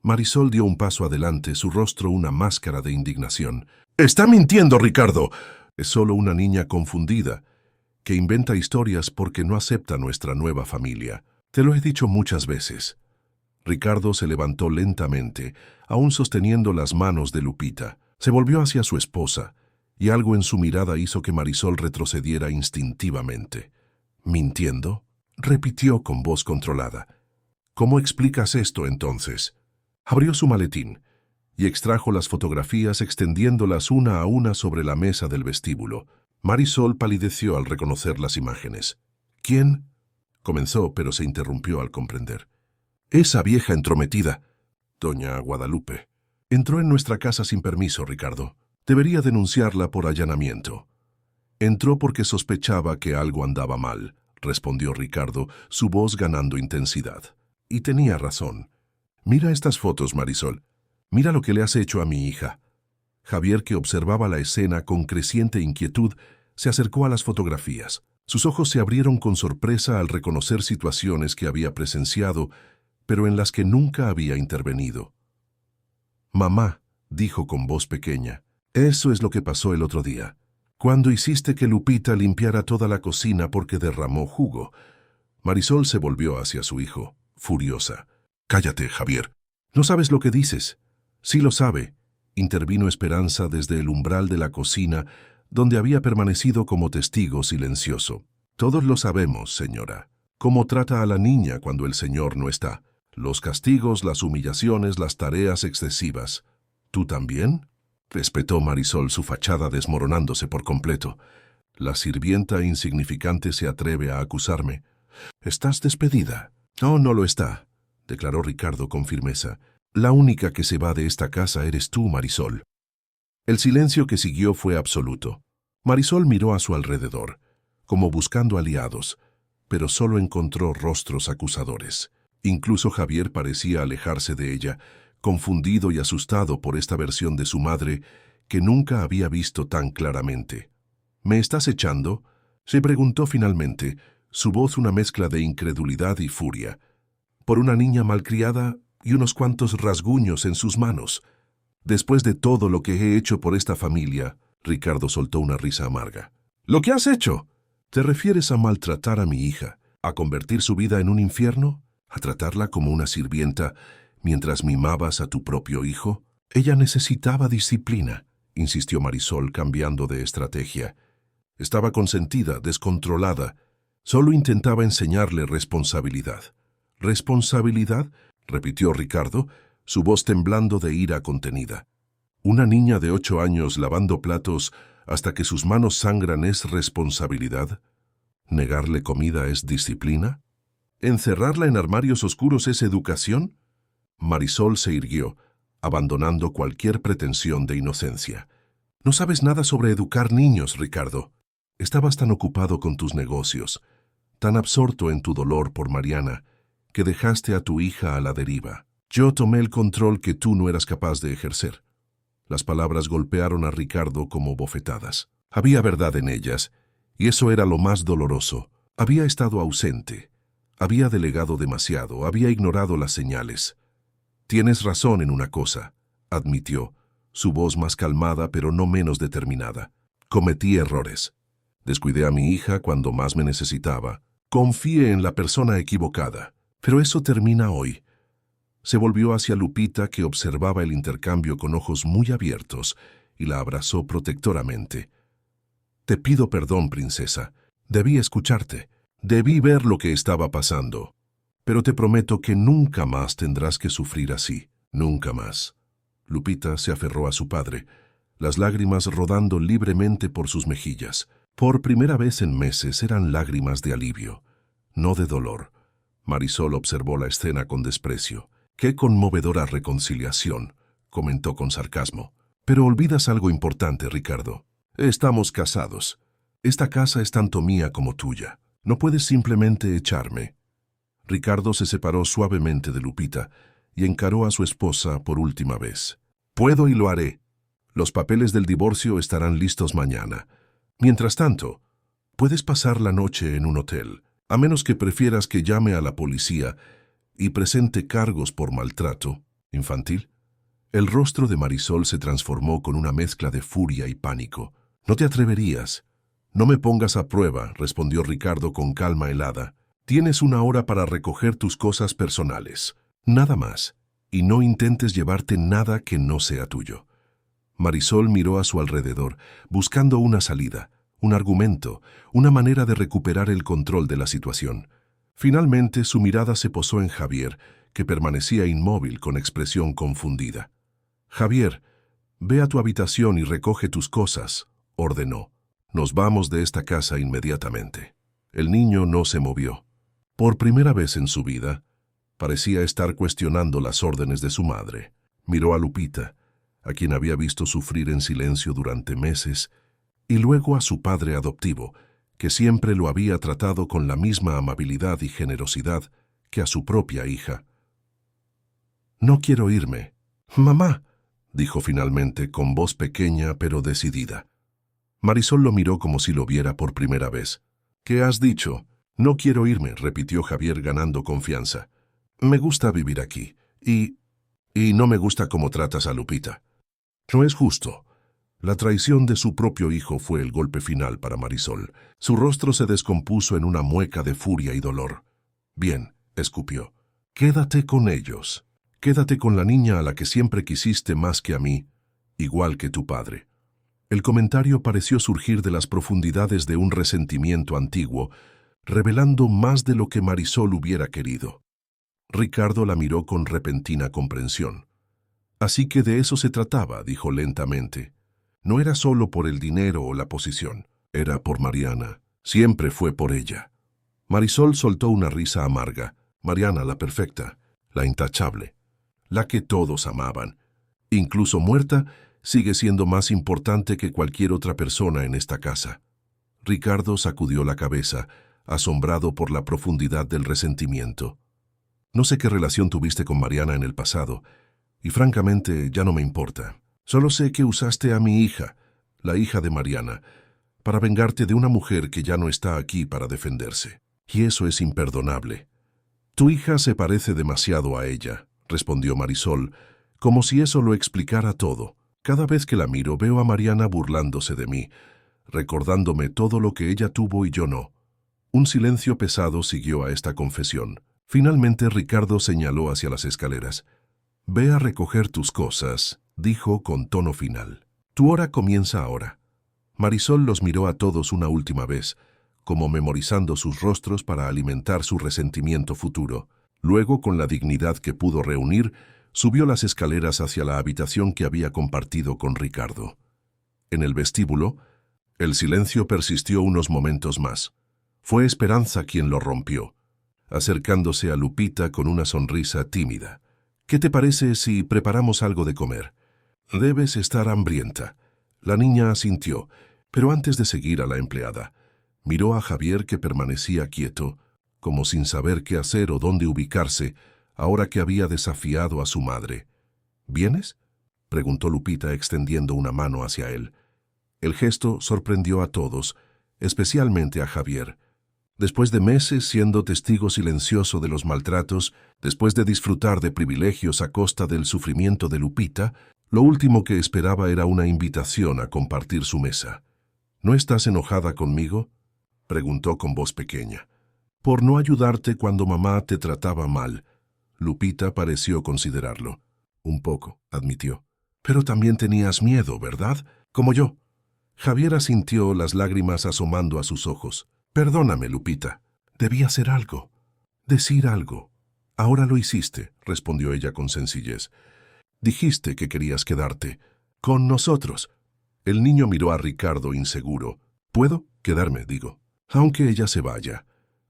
Marisol dio un paso adelante, su rostro una máscara de indignación. «¡Está mintiendo, Ricardo!». «Es solo una niña confundida, que inventa historias porque no acepta nuestra nueva familia. Te lo he dicho muchas veces». Ricardo se levantó lentamente, aún sosteniendo las manos de Lupita. Se volvió hacia su esposa, y algo en su mirada hizo que Marisol retrocediera instintivamente. «¿Mintiendo?», repitió con voz controlada. «¿Cómo explicas esto, entonces?». Abrió su maletín y extrajo las fotografías, extendiéndolas una a una sobre la mesa del vestíbulo. Marisol palideció al reconocer las imágenes. «¿Quién?», comenzó, pero se interrumpió al comprender. «Esa vieja entrometida, doña Guadalupe. Entró en nuestra casa sin permiso, Ricardo. Debería denunciarla por allanamiento». «Entró porque sospechaba que algo andaba mal», respondió Ricardo, su voz ganando intensidad. «Y tenía razón. Mira estas fotos, Marisol. Mira lo que le has hecho a mi hija». Javier, que observaba la escena con creciente inquietud, se acercó a las fotografías. Sus ojos se abrieron con sorpresa al reconocer situaciones que había presenciado, pero en las que nunca había intervenido. «Mamá», dijo con voz pequeña, «eso es lo que pasó el otro día, cuando hiciste que Lupita limpiara toda la cocina porque derramó jugo». Marisol se volvió hacia su hijo, furiosa. «Cállate, Javier. No sabes lo que dices». «Sí lo sabe», intervino Esperanza desde el umbral de la cocina, donde había permanecido como testigo silencioso. «Todos lo sabemos, señora. Cómo trata a la niña cuando el señor no está. Los castigos, las humillaciones, las tareas excesivas. ¿Tú también?», respetó Marisol, su fachada desmoronándose por completo. «La sirvienta insignificante se atreve a acusarme». «Estás despedida». «No, no lo está», declaró Ricardo con firmeza. La única que se va de esta casa eres tú, Marisol. El silencio que siguió fue absoluto. Marisol miró a su alrededor, como buscando aliados, pero solo encontró rostros acusadores. Incluso Javier parecía alejarse de ella, confundido y asustado por esta versión de su madre que nunca había visto tan claramente. ¿Me estás echando?, se preguntó finalmente, su voz una mezcla de incredulidad y furia. Por una niña malcriada y unos cuantos rasguños en sus manos. Después de todo lo que he hecho por esta familia, Ricardo soltó una risa amarga. ¿Lo que has hecho? ¿Te refieres a maltratar a mi hija, a convertir su vida en un infierno, a tratarla como una sirvienta mientras mimabas a tu propio hijo? Ella necesitaba disciplina, insistió Marisol, cambiando de estrategia. Estaba consentida, descontrolada. Solo intentaba enseñarle responsabilidad. ¿Responsabilidad?, repitió Ricardo, su voz temblando de ira contenida. ¿Una niña de 8 años lavando platos hasta que sus manos sangran es responsabilidad? ¿Negarle comida es disciplina? ¿Encerrarla en armarios oscuros es educación? Marisol se irguió, abandonando cualquier pretensión de inocencia. No sabes nada sobre educar niños, Ricardo. Estabas tan ocupado con tus negocios, tan absorto en tu dolor por Mariana, que dejaste a tu hija a la deriva. Yo tomé el control que tú no eras capaz de ejercer. Las palabras golpearon a Ricardo como bofetadas. Había verdad en ellas, y eso era lo más doloroso. Había estado ausente, había delegado demasiado, había ignorado las señales. Tienes razón en una cosa, admitió, su voz más calmada pero no menos determinada. Cometí errores. Descuidé a mi hija cuando más me necesitaba. Confié en la persona equivocada. Pero eso termina hoy. Se volvió hacia Lupita, que observaba el intercambio con ojos muy abiertos, y la abrazó protectoramente. Te pido perdón, princesa. Debí escucharte. Debí ver lo que estaba pasando. Pero te prometo que nunca más tendrás que sufrir así. Nunca más. Lupita se aferró a su padre, las lágrimas rodando libremente por sus mejillas. Por primera vez en meses eran lágrimas de alivio, no de dolor. Marisol observó la escena con desprecio. «Qué conmovedora reconciliación», comentó con sarcasmo. «Pero olvidas algo importante, Ricardo. Estamos casados. Esta casa es tanto mía como tuya. No puedes simplemente echarme». Ricardo se separó suavemente de Lupita y encaró a su esposa por última vez. «Puedo y lo haré. Los papeles del divorcio estarán listos mañana. Mientras tanto, puedes pasar la noche en un hotel, a menos que prefieras que llame a la policía y presente cargos por maltrato infantil». El rostro de Marisol se transformó con una mezcla de furia y pánico. «No te atreverías». «No me pongas a prueba», respondió Ricardo con calma helada. «Tienes 1 hora para recoger tus cosas personales. Nada más. Y no intentes llevarte nada que no sea tuyo». Marisol miró a su alrededor, buscando una salida, un argumento, una manera de recuperar el control de la situación. Finalmente, su mirada se posó en Javier, que permanecía inmóvil con expresión confundida. «Javier, ve a tu habitación y recoge tus cosas», ordenó. «Nos vamos de esta casa inmediatamente». El niño no se movió. Por primera vez en su vida, parecía estar cuestionando las órdenes de su madre. Miró a Lupita, a quien había visto sufrir en silencio durante meses, y luego a su padre adoptivo, que siempre lo había tratado con la misma amabilidad y generosidad que a su propia hija. «No quiero irme». «Mamá», dijo finalmente con voz pequeña pero decidida. Marisol lo miró como si lo viera por primera vez. «¿Qué has dicho?» «No quiero irme», repitió Javier ganando confianza. «Me gusta vivir aquí, y no me gusta cómo tratas a Lupita». «No es justo». La traición de su propio hijo fue el golpe final para Marisol. Su rostro se descompuso en una mueca de furia y dolor. «Bien», escupió. «Quédate con ellos. Quédate con la niña a la que siempre quisiste más que a mí, igual que tu padre». El comentario pareció surgir de las profundidades de un resentimiento antiguo, revelando más de lo que Marisol hubiera querido. Ricardo la miró con repentina comprensión. «Así que de eso se trataba», dijo lentamente. «No era solo por el dinero o la posición, era por Mariana. Siempre fue por ella». Marisol soltó una risa amarga. Mariana, la perfecta, la intachable. la que todos amaban. Incluso muerta, sigue siendo más importante que cualquier otra persona en esta casa. Ricardo sacudió la cabeza, asombrado por la profundidad del resentimiento. No sé qué relación tuviste con Mariana en el pasado, y francamente ya no me importa. Solo sé que usaste a mi hija, la hija de Mariana, para vengarte de una mujer que ya no está aquí para defenderse. Y eso es imperdonable. Tu hija se parece demasiado a ella, respondió Marisol, como si eso lo explicara todo. Cada vez que la miro veo a Mariana burlándose de mí, recordándome todo lo que ella tuvo y yo no. Un silencio pesado siguió a esta confesión. Finalmente Ricardo señaló hacia las escaleras. «Ve a recoger tus cosas», dijo con tono final. «Tu hora comienza ahora». Marisol los miró a todos una última vez, como memorizando sus rostros para alimentar su resentimiento futuro. Luego, con la dignidad que pudo reunir, subió las escaleras hacia la habitación que había compartido con Ricardo. En el vestíbulo, el silencio persistió unos momentos más. Fue Esperanza quien lo rompió, acercándose a Lupita con una sonrisa tímida. «¿Qué te parece si preparamos algo de comer? Debes estar hambrienta». La niña asintió, pero antes de seguir a la empleada, miró a Javier, que permanecía quieto, como sin saber qué hacer o dónde ubicarse, ahora que había desafiado a su madre. «¿Vienes?», preguntó Lupita extendiendo una mano hacia él. El gesto sorprendió a todos, especialmente a Javier. Después de meses siendo testigo silencioso de los maltratos, después de disfrutar de privilegios a costa del sufrimiento de Lupita, lo último que esperaba era una invitación a compartir su mesa. «¿No estás enojada conmigo?», preguntó con voz pequeña. «Por no ayudarte cuando mamá te trataba mal». Lupita pareció considerarlo. «Un poco», admitió. «Pero también tenías miedo, ¿verdad? Como yo». Javier asintió, las lágrimas asomando a sus ojos. «Perdóname, Lupita. Debí hacer algo. Decir algo. Ahora lo hiciste», respondió ella con sencillez. «Dijiste que querías quedarte con nosotros». El niño miró a Ricardo inseguro. «¿Puedo quedarme?», digo. «Aunque ella se vaya».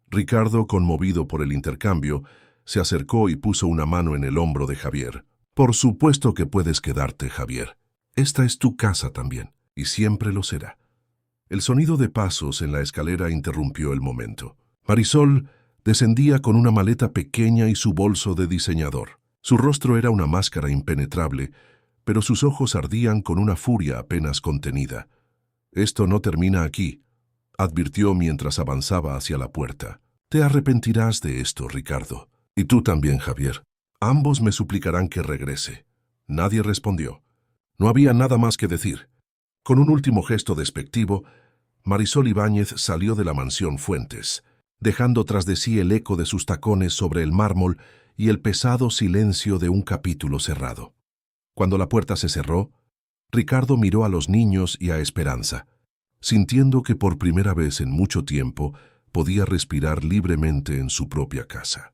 Ricardo, conmovido por el intercambio, se acercó y puso una mano en el hombro de Javier. «Por supuesto que puedes quedarte, Javier. Esta es tu casa también, y siempre lo será». El sonido de pasos en la escalera interrumpió el momento. Marisol descendía con una maleta pequeña y su bolso de diseñador. Su rostro era una máscara impenetrable, pero sus ojos ardían con una furia apenas contenida. «Esto no termina aquí», advirtió mientras avanzaba hacia la puerta. «Te arrepentirás de esto, Ricardo. Y tú también, Javier. Ambos me suplicarán que regrese». Nadie respondió. No había nada más que decir. Con un último gesto despectivo, Marisol Ibáñez salió de la mansión Fuentes, dejando tras de sí el eco de sus tacones sobre el mármol y el pesado silencio de un capítulo cerrado. Cuando la puerta se cerró, Ricardo miró a los niños y a Esperanza, sintiendo que por primera vez en mucho tiempo podía respirar libremente en su propia casa.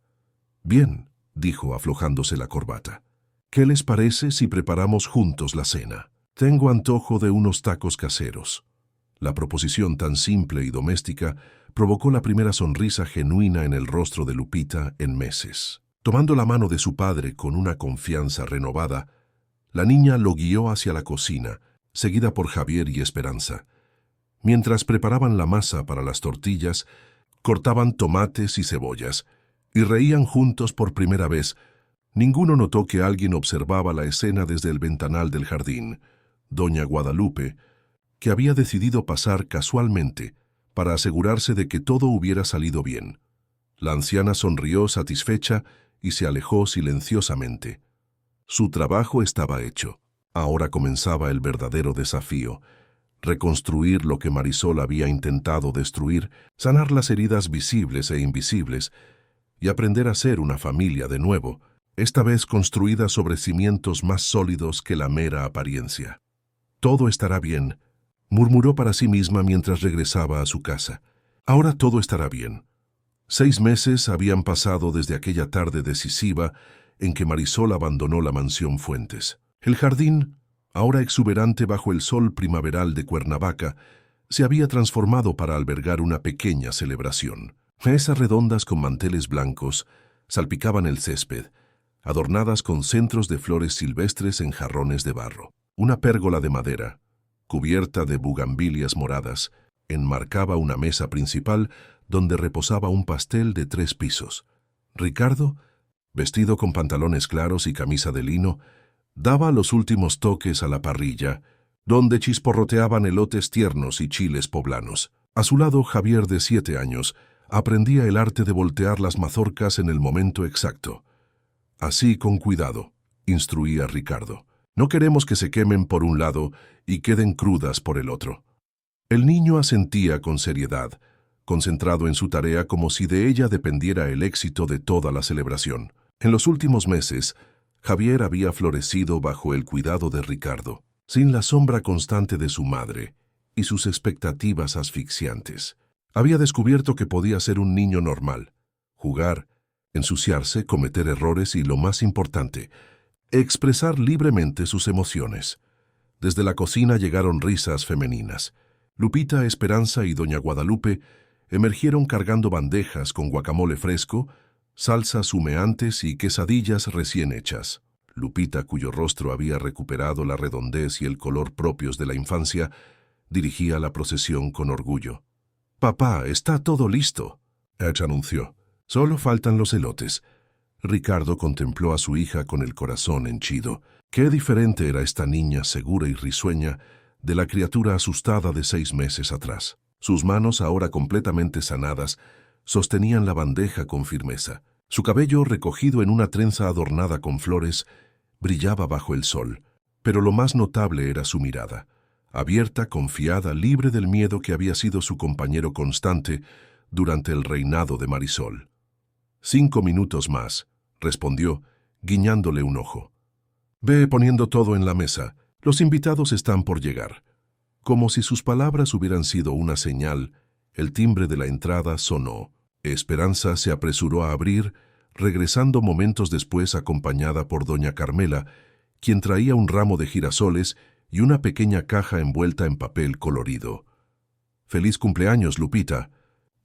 «Bien», dijo aflojándose la corbata. «¿Qué les parece si preparamos juntos la cena? Tengo antojo de unos tacos caseros». La proposición tan simple y doméstica provocó la primera sonrisa genuina en el rostro de Lupita en meses. Tomando la mano de su padre con una confianza renovada, la niña lo guió hacia la cocina, seguida por Javier y Esperanza. Mientras preparaban la masa para las tortillas, cortaban tomates y cebollas, y reían juntos por primera vez. Ninguno notó que alguien observaba la escena desde el ventanal del jardín. Doña Guadalupe, que había decidido pasar casualmente para asegurarse de que todo hubiera salido bien. La anciana sonrió satisfecha y se alejó silenciosamente. Su trabajo estaba hecho. Ahora comenzaba el verdadero desafío: reconstruir lo que Marisol había intentado destruir, sanar las heridas visibles e invisibles, y aprender a ser una familia de nuevo, esta vez construida sobre cimientos más sólidos que la mera apariencia. «Todo estará bien», murmuró para sí misma mientras regresaba a su casa. «Ahora todo estará bien». 6 meses habían pasado desde aquella tarde decisiva en que Marisol abandonó la mansión Fuentes. El jardín, ahora exuberante bajo el sol primaveral de Cuernavaca, se había transformado para albergar una pequeña celebración. Mesas redondas con manteles blancos salpicaban el césped, adornadas con centros de flores silvestres en jarrones de barro. Una pérgola de madera, cubierta de bugambilias moradas, enmarcaba una mesa principal donde reposaba un pastel de 3 pisos. Ricardo, vestido con pantalones claros y camisa de lino, daba los últimos toques a la parrilla, donde chisporroteaban elotes tiernos y chiles poblanos. A su lado, Javier, de 7 años, aprendía el arte de voltear las mazorcas en el momento exacto. Así, con cuidado, instruía Ricardo. No queremos que se quemen por un lado y queden crudas por el otro. El niño asentía con seriedad, concentrado en su tarea como si de ella dependiera el éxito de toda la celebración. En los últimos meses, Javier había florecido bajo el cuidado de Ricardo, sin la sombra constante de su madre y sus expectativas asfixiantes. Había descubierto que podía ser un niño normal, jugar, ensuciarse, cometer errores y, lo más importante, expresar libremente sus emociones. Desde la cocina llegaron risas femeninas. Lupita, Esperanza y doña Guadalupe emergieron cargando bandejas con guacamole fresco, salsas humeantes y quesadillas recién hechas. Lupita, cuyo rostro había recuperado la redondez y el color propios de la infancia, dirigía la procesión con orgullo. «Papá, está todo listo», Edge anunció. «Solo faltan los elotes». Ricardo contempló a su hija con el corazón henchido. Qué diferente era esta niña segura y risueña de la criatura asustada de 6 meses atrás. Sus manos, ahora completamente sanadas, sostenían la bandeja con firmeza. Su cabello, recogido en una trenza adornada con flores, brillaba bajo el sol, pero lo más notable era su mirada, abierta, confiada, libre del miedo que había sido su compañero constante durante el reinado de Marisol. 5 minutos más, respondió, guiñándole un ojo. «Ve poniendo todo en la mesa. Los invitados están por llegar». Como si sus palabras hubieran sido una señal, el timbre de la entrada sonó. Esperanza se apresuró a abrir, regresando momentos después acompañada por doña Carmela, quien traía un ramo de girasoles y una pequeña caja envuelta en papel colorido. «¡Feliz cumpleaños, Lupita!»,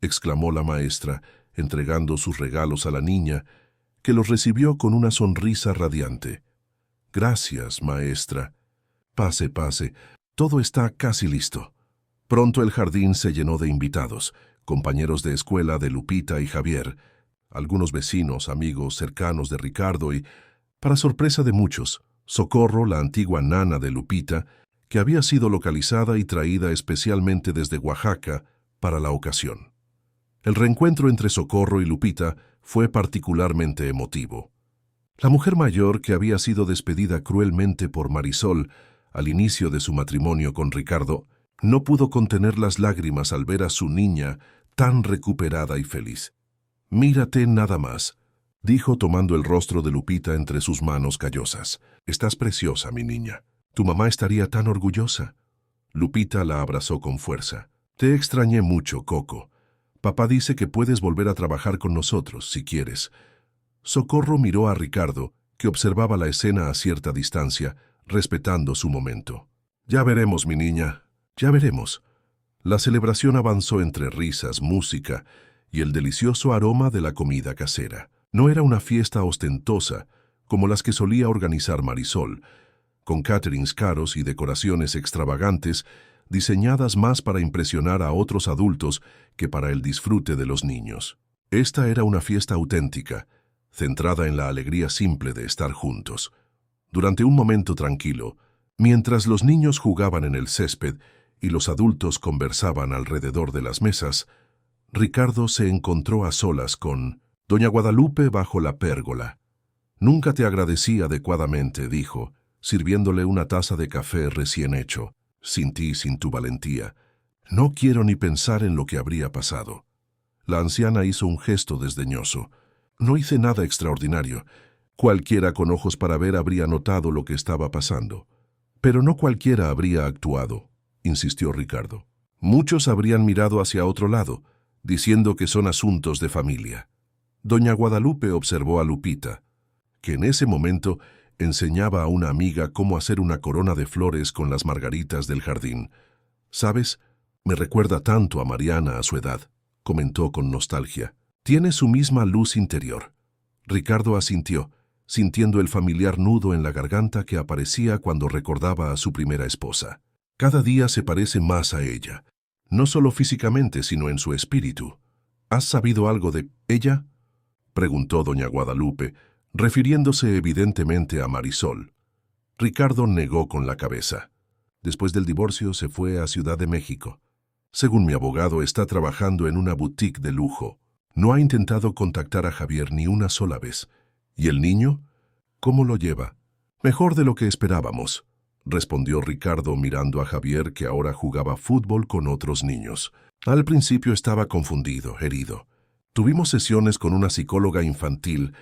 exclamó la maestra, entregando sus regalos a la niña, que los recibió con una sonrisa radiante. «Gracias, maestra. Pase, pase. Todo está casi listo». Pronto el jardín se llenó de invitados, compañeros de escuela de Lupita y Javier, algunos vecinos, amigos cercanos de Ricardo y, para sorpresa de muchos, Socorro, la antigua nana de Lupita, que había sido localizada y traída especialmente desde Oaxaca para la ocasión. El reencuentro entre Socorro y Lupita fue particularmente emotivo. La mujer mayor, que había sido despedida cruelmente por Marisol al inicio de su matrimonio con Ricardo, no pudo contener las lágrimas al ver a su niña tan recuperada y feliz. «Mírate nada más», dijo tomando el rostro de Lupita entre sus manos callosas. «Estás preciosa, mi niña. Tu mamá estaría tan orgullosa». Lupita la abrazó con fuerza. «Te extrañé mucho, Coco. Papá dice que puedes volver a trabajar con nosotros, si quieres». Socorro miró a Ricardo, que observaba la escena a cierta distancia, respetando su momento. «Ya veremos, mi niña, ya veremos». La celebración avanzó entre risas, música y el delicioso aroma de la comida casera. No era una fiesta ostentosa, como las que solía organizar Marisol, con caterings caros y decoraciones extravagantes, diseñadas más para impresionar a otros adultos que para el disfrute de los niños. Esta era una fiesta auténtica, centrada en la alegría simple de estar juntos. Durante un momento tranquilo, mientras los niños jugaban en el césped y los adultos conversaban alrededor de las mesas, Ricardo se encontró a solas con doña Guadalupe bajo la pérgola. «Nunca te agradecí adecuadamente», dijo, sirviéndole una taza de café recién hecho. «Sin ti, sin tu valentía. No quiero ni pensar en lo que habría pasado». La anciana hizo un gesto desdeñoso. «No hice nada extraordinario. Cualquiera con ojos para ver habría notado lo que estaba pasando». «Pero no cualquiera habría actuado», insistió Ricardo. «Muchos habrían mirado hacia otro lado, diciendo que son asuntos de familia». Doña Guadalupe observó a Lupita, que en ese momento enseñaba a una amiga cómo hacer una corona de flores con las margaritas del jardín. «¿Sabes? Me recuerda tanto a Mariana a su edad», comentó con nostalgia. «Tiene su misma luz interior». Ricardo asintió. sintiendo el familiar nudo en la garganta que aparecía cuando recordaba a su primera esposa. Cada día se parece más a ella, no solo físicamente, sino en su espíritu. ¿Has sabido algo de ella?, preguntó doña Guadalupe, refiriéndose evidentemente a Marisol. Ricardo negó con la cabeza. Después del divorcio se fue a Ciudad de México. Según mi abogado, está trabajando en una boutique de lujo. No ha intentado contactar a Javier ni una sola vez. ¿Y el niño? ¿Cómo lo lleva? Mejor de lo que esperábamos, respondió Ricardo mirando a Javier, que ahora jugaba fútbol con otros niños. Al principio estaba confundido, herido. Tuvimos sesiones con una psicóloga infantil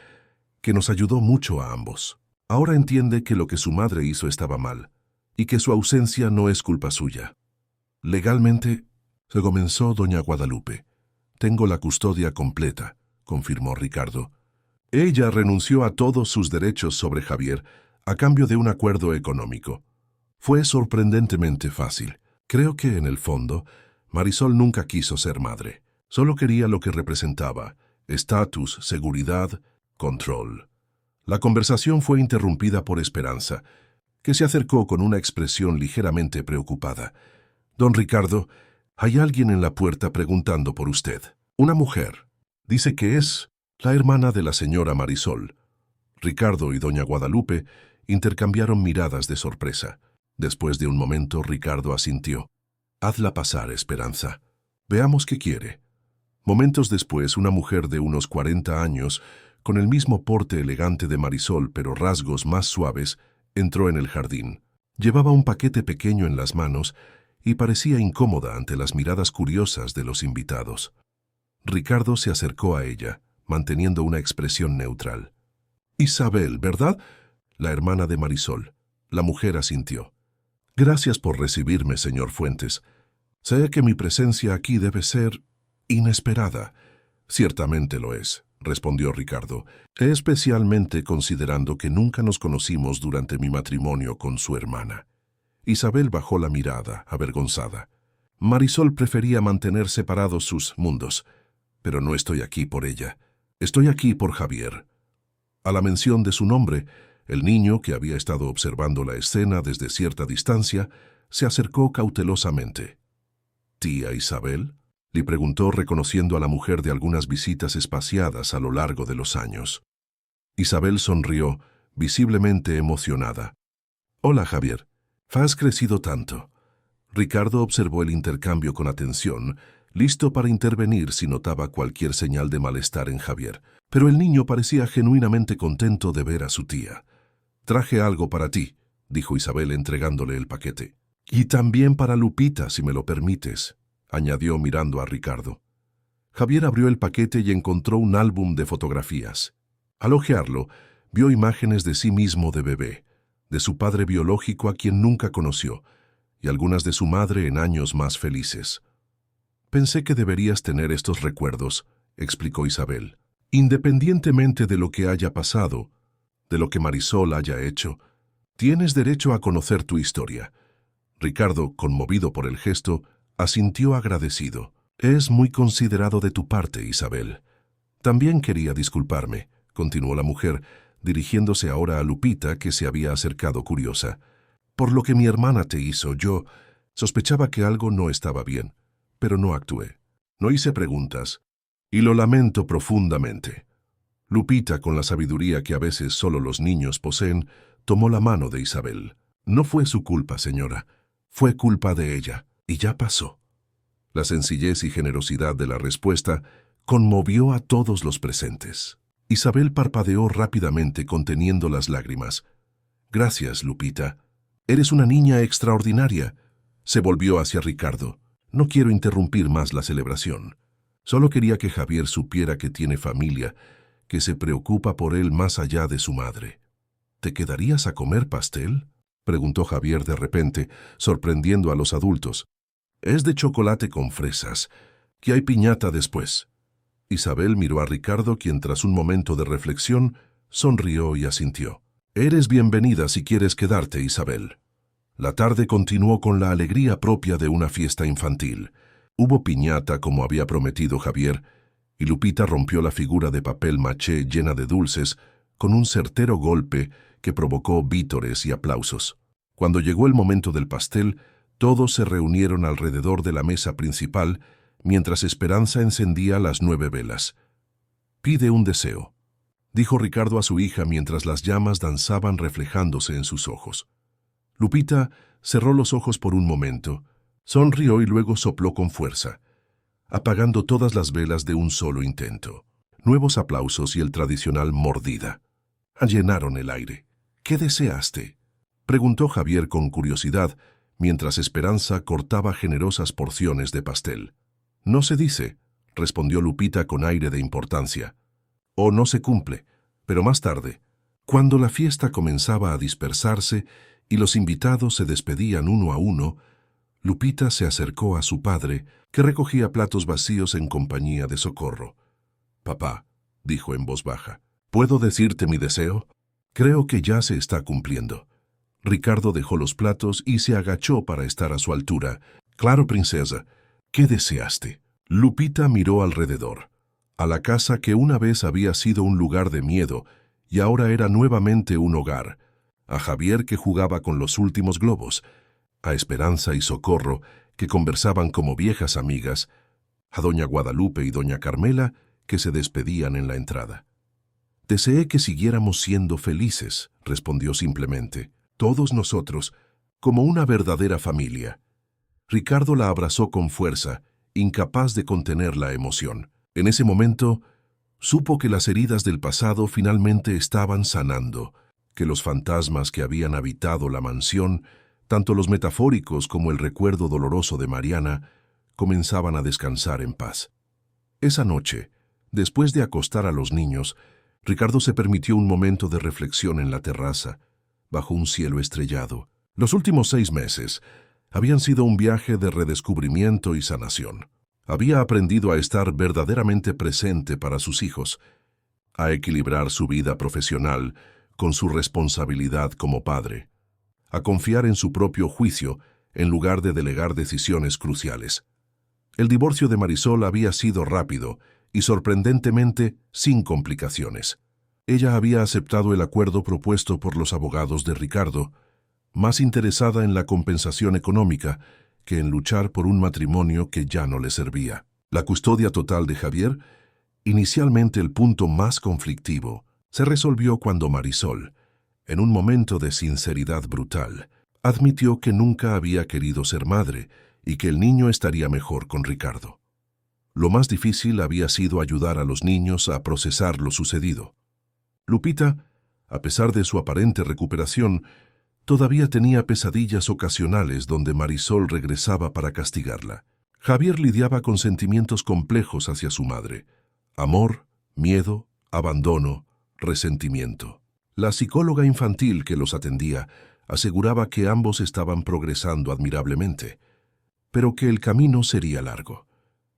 que nos ayudó mucho a ambos. Ahora entiende que lo que su madre hizo estaba mal y que su ausencia no es culpa suya. Legalmente, se comenzó doña Guadalupe. Tengo la custodia completa, confirmó Ricardo. Ella renunció a todos sus derechos sobre Javier a cambio de un acuerdo económico. Fue sorprendentemente fácil. Creo que, en el fondo, Marisol nunca quiso ser madre. Solo quería lo que representaba: estatus, seguridad, control. La conversación fue interrumpida por Esperanza, que se acercó con una expresión ligeramente preocupada. Don Ricardo, hay alguien en la puerta preguntando por usted. Una mujer. Dice que es la hermana de la señora Marisol. Ricardo y doña Guadalupe intercambiaron miradas de sorpresa. Después de un momento, Ricardo asintió. Hazla pasar, Esperanza. Veamos qué quiere. Momentos después, una mujer de unos 40 años, con el mismo porte elegante de Marisol pero rasgos más suaves, entró en el jardín. Llevaba un paquete pequeño en las manos y parecía incómoda ante las miradas curiosas de los invitados. Ricardo se acercó a ella, manteniendo una expresión neutral. Isabel, ¿verdad? La hermana de Marisol. La mujer asintió. Gracias por recibirme, señor Fuentes. Sé que mi presencia aquí debe ser inesperada. Ciertamente lo es, respondió Ricardo, especialmente considerando que nunca nos conocimos durante mi matrimonio con su hermana. Isabel bajó la mirada, avergonzada. Marisol prefería mantener separados sus mundos, pero no estoy aquí por ella. Estoy aquí por Javier. A la mención de su nombre, el niño, que había estado observando la escena desde cierta distancia, se acercó cautelosamente. ¿Tía Isabel?, le preguntó, reconociendo a la mujer de algunas visitas espaciadas a lo largo de los años. Isabel sonrió, visiblemente emocionada. Hola, Javier. ¿Has crecido tanto? Ricardo observó el intercambio con atención, listo para intervenir si notaba cualquier señal de malestar en Javier, pero el niño parecía genuinamente contento de ver a su tía. Traje algo para ti, dijo Isabel entregándole el paquete. Y también para Lupita, si me lo permites, añadió mirando a Ricardo. Javier abrió el paquete y encontró un álbum de fotografías. Al hojearlo, vio imágenes de sí mismo de bebé, de su padre biológico a quien nunca conoció, y algunas de su madre en años más felices. Pensé que deberías tener estos recuerdos, explicó Isabel. Independientemente de lo que haya pasado, de lo que Marisol haya hecho, tienes derecho a conocer tu historia. Ricardo, conmovido por el gesto, asintió agradecido. Es muy considerado de tu parte, Isabel. También quería disculparme, continuó la mujer, dirigiéndose ahora a Lupita, que se había acercado curiosa. Por lo que mi hermana te hizo, yo sospechaba que algo no estaba bien, pero no actué. No hice preguntas, y lo lamento profundamente. Lupita, con la sabiduría que a veces solo los niños poseen, tomó la mano de Isabel. No fue su culpa, señora. Fue culpa de ella, y ya pasó. La sencillez y generosidad de la respuesta conmovió a todos los presentes. Isabel parpadeó rápidamente, conteniendo las lágrimas. Gracias, Lupita. Eres una niña extraordinaria. Se volvió hacia Ricardo. No quiero interrumpir más la celebración. Solo quería que Javier supiera que tiene familia, que se preocupa por él más allá de su madre. ¿Te quedarías a comer pastel?, preguntó Javier de repente, sorprendiendo a los adultos. Es de chocolate con fresas, que hay piñata después. Isabel miró a Ricardo, quien tras un momento de reflexión sonrió y asintió. Eres bienvenida si quieres quedarte, Isabel. La tarde continuó con la alegría propia de una fiesta infantil. Hubo piñata como había prometido Javier, y Lupita rompió la figura de papel maché llena de dulces con un certero golpe que provocó vítores y aplausos. Cuando llegó el momento del pastel, todos se reunieron alrededor de la mesa principal, mientras Esperanza encendía las 9 velas. «Pide un deseo», dijo Ricardo a su hija mientras las llamas danzaban reflejándose en sus ojos. Lupita cerró los ojos por un momento, sonrió y luego sopló con fuerza, apagando todas las velas de un solo intento. Nuevos aplausos y el tradicional mordida llenaron el aire. «¿Qué deseaste?», preguntó Javier con curiosidad, mientras Esperanza cortaba generosas porciones de pastel. «No se dice», respondió Lupita con aire de importancia. «O no se cumple, pero más tarde, cuando la fiesta comenzaba a dispersarse y los invitados se despedían uno a uno, Lupita se acercó a su padre, que recogía platos vacíos en compañía de Socorro. «Papá», dijo en voz baja, «¿puedo decirte mi deseo? Creo que ya se está cumpliendo». Ricardo dejó los platos y se agachó para estar a su altura. «Claro, princesa, ¿qué deseaste?». Lupita miró alrededor, a la casa que una vez había sido un lugar de miedo y ahora era nuevamente un hogar, a Javier que jugaba con los últimos globos, a Esperanza y Socorro que conversaban como viejas amigas, a doña Guadalupe y doña Carmela que se despedían en la entrada. «Deseé que siguiéramos siendo felices», respondió simplemente, «todos nosotros, como una verdadera familia». Ricardo la abrazó con fuerza, incapaz de contener la emoción. En ese momento, supo que las heridas del pasado finalmente estaban sanando, que los fantasmas que habían habitado la mansión, tanto los metafóricos como el recuerdo doloroso de Mariana, comenzaban a descansar en paz. Esa noche, después de acostar a los niños, Ricardo se permitió un momento de reflexión en la terraza, bajo un cielo estrellado. Los últimos 6 meses habían sido un viaje de redescubrimiento y sanación. Había aprendido a estar verdaderamente presente para sus hijos, a equilibrar su vida profesional con su responsabilidad como padre, a confiar en su propio juicio en lugar de delegar decisiones cruciales. El divorcio de Marisol había sido rápido y sorprendentemente sin complicaciones. Ella había aceptado el acuerdo propuesto por los abogados de Ricardo, más interesada en la compensación económica que en luchar por un matrimonio que ya no le servía. La custodia total de Javier, inicialmente el punto más conflictivo, se resolvió cuando Marisol, en un momento de sinceridad brutal, admitió que nunca había querido ser madre y que el niño estaría mejor con Ricardo. Lo más difícil había sido ayudar a los niños a procesar lo sucedido. Lupita, a pesar de su aparente recuperación, todavía tenía pesadillas ocasionales donde Marisol regresaba para castigarla. Javier lidiaba con sentimientos complejos hacia su madre: amor, miedo, abandono, resentimiento. La psicóloga infantil que los atendía aseguraba que ambos estaban progresando admirablemente, pero que el camino sería largo.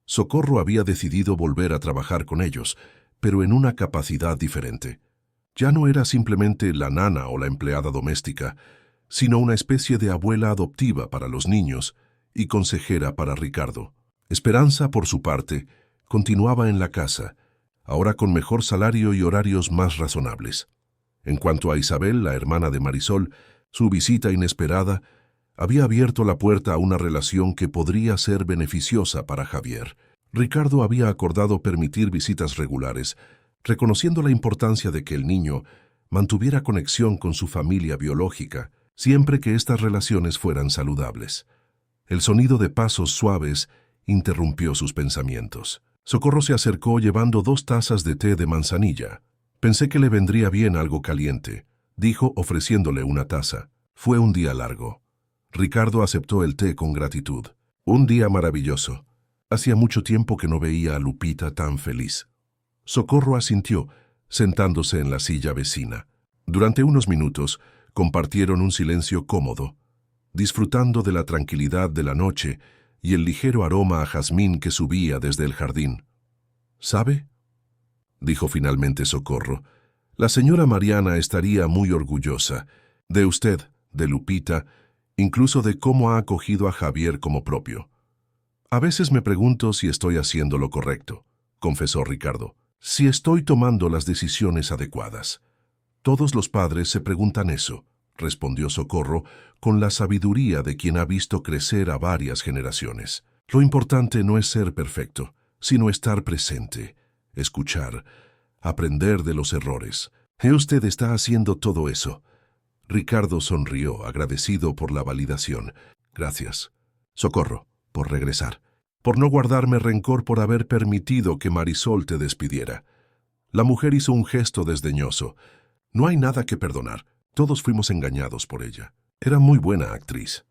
Socorro había decidido volver a trabajar con ellos, pero en una capacidad diferente. Ya no era simplemente la nana o la empleada doméstica, sino una especie de abuela adoptiva para los niños y consejera para Ricardo. Esperanza, por su parte, continuaba en la casa, ahora con mejor salario y horarios más razonables. En cuanto a Isabel, la hermana de Marisol, su visita inesperada había abierto la puerta a una relación que podría ser beneficiosa para Javier. Ricardo había acordado permitir visitas regulares, reconociendo la importancia de que el niño mantuviera conexión con su familia biológica, siempre que estas relaciones fueran saludables. El sonido de pasos suaves interrumpió sus pensamientos. Socorro se acercó llevando 2 tazas de té de manzanilla. «Pensé que le vendría bien algo caliente», dijo ofreciéndole una taza. Fue un día largo. Ricardo aceptó el té con gratitud. Un día maravilloso. Hacía mucho tiempo que no veía a Lupita tan feliz. Socorro asintió, sentándose en la silla vecina. Durante unos minutos compartieron un silencio cómodo, disfrutando de la tranquilidad de la noche y el ligero aroma a jazmín que subía desde el jardín. «¿Sabe?», dijo finalmente Socorro, «la señora Mariana estaría muy orgullosa de usted, de Lupita, incluso de cómo ha acogido a Javier como propio». «A veces me pregunto si estoy haciendo lo correcto», confesó Ricardo, «si estoy tomando las decisiones adecuadas». Todos los padres se preguntan eso, respondió Socorro con la sabiduría de quien ha visto crecer a varias generaciones. Lo importante no es ser perfecto, sino estar presente, escuchar, aprender de los errores. ¿Y usted está haciendo todo eso? Ricardo sonrió, agradecido por la validación. Gracias, Socorro, por regresar, por no guardarme rencor por haber permitido que Marisol te despidiera. La mujer hizo un gesto desdeñoso. No hay nada que perdonar. Todos fuimos engañados por ella. Era muy buena actriz.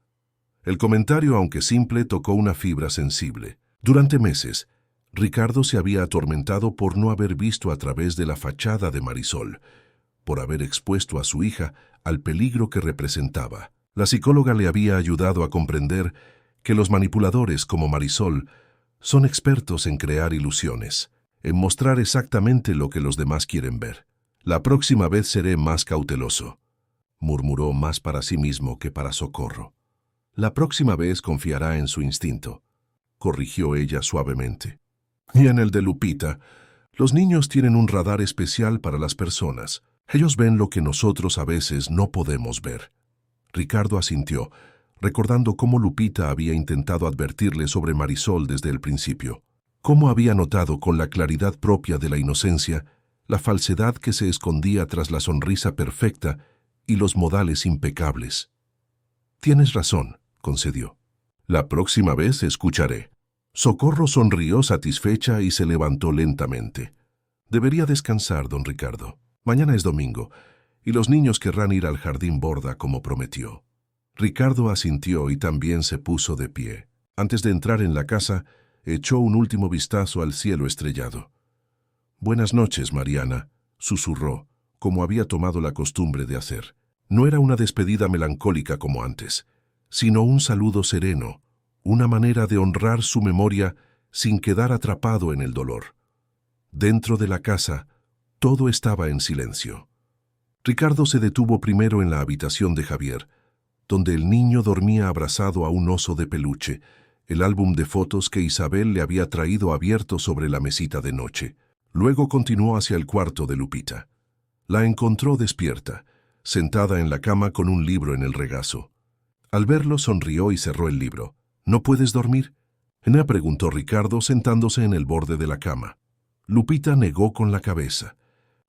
El comentario, aunque simple, tocó una fibra sensible. Durante meses, Ricardo se había atormentado por no haber visto a través de la fachada de Marisol, por haber expuesto a su hija al peligro que representaba. La psicóloga le había ayudado a comprender que los manipuladores como Marisol son expertos en crear ilusiones, en mostrar exactamente lo que los demás quieren ver. La próxima vez seré más cauteloso, murmuró más para sí mismo que para Socorro. La próxima vez confiará en su instinto, corrigió ella suavemente. Y en el de Lupita, los niños tienen un radar especial para las personas. Ellos ven lo que nosotros a veces no podemos ver. Ricardo asintió, recordando cómo Lupita había intentado advertirle sobre Marisol desde el principio, cómo había notado con la claridad propia de la inocencia la falsedad que se escondía tras la sonrisa perfecta y los modales impecables. Tienes razón, concedió. La próxima vez escucharé. Socorro sonrió satisfecha y se levantó lentamente. Debería descansar, don Ricardo. Mañana es domingo, y los niños querrán ir al jardín Borda como prometió. Ricardo asintió y también se puso de pie. Antes de entrar en la casa, echó un último vistazo al cielo estrellado. «Buenas noches, Mariana», susurró, como había tomado la costumbre de hacer. No era una despedida melancólica como antes, sino un saludo sereno, una manera de honrar su memoria sin quedar atrapado en el dolor. Dentro de la casa, todo estaba en silencio. Ricardo se detuvo primero en la habitación de Javier, donde el niño dormía abrazado a un oso de peluche, el álbum de fotos que Isabel le había traído abierto sobre la mesita de noche. Luego continuó hacia el cuarto de Lupita. La encontró despierta, sentada en la cama con un libro en el regazo. Al verlo sonrió y cerró el libro. «¿No puedes dormir?», preguntó Ricardo sentándose en el borde de la cama. Lupita negó con la cabeza.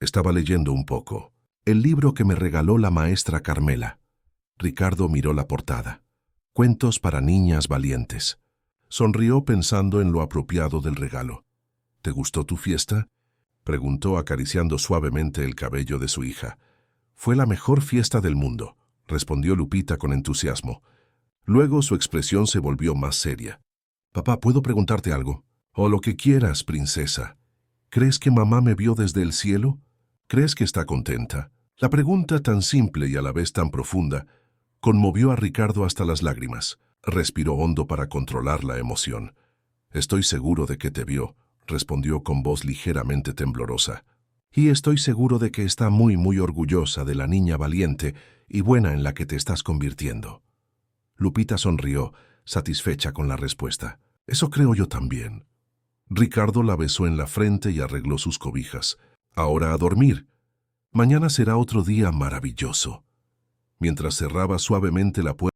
Estaba leyendo un poco. «El libro que me regaló la maestra Carmela». Ricardo miró la portada. «Cuentos para niñas valientes». Sonrió pensando en lo apropiado del regalo. «¿Te gustó tu fiesta?», preguntó acariciando suavemente el cabello de su hija. «Fue la mejor fiesta del mundo», respondió Lupita con entusiasmo. Luego su expresión se volvió más seria. «Papá, ¿puedo preguntarte algo?». «O lo que quieras, princesa. ¿Crees que mamá me vio desde el cielo? ¿Crees que está contenta?». La pregunta, tan simple y a la vez tan profunda, conmovió a Ricardo hasta las lágrimas. Respiró hondo para controlar la emoción. «Estoy seguro de que te vio», respondió con voz ligeramente temblorosa. «Y estoy seguro de que está muy, muy orgullosa de la niña valiente y buena en la que te estás convirtiendo». Lupita sonrió, satisfecha con la respuesta. «Eso creo yo también». Ricardo la besó en la frente y arregló sus cobijas. «Ahora a dormir. Mañana será otro día maravilloso». Mientras cerraba suavemente la puerta,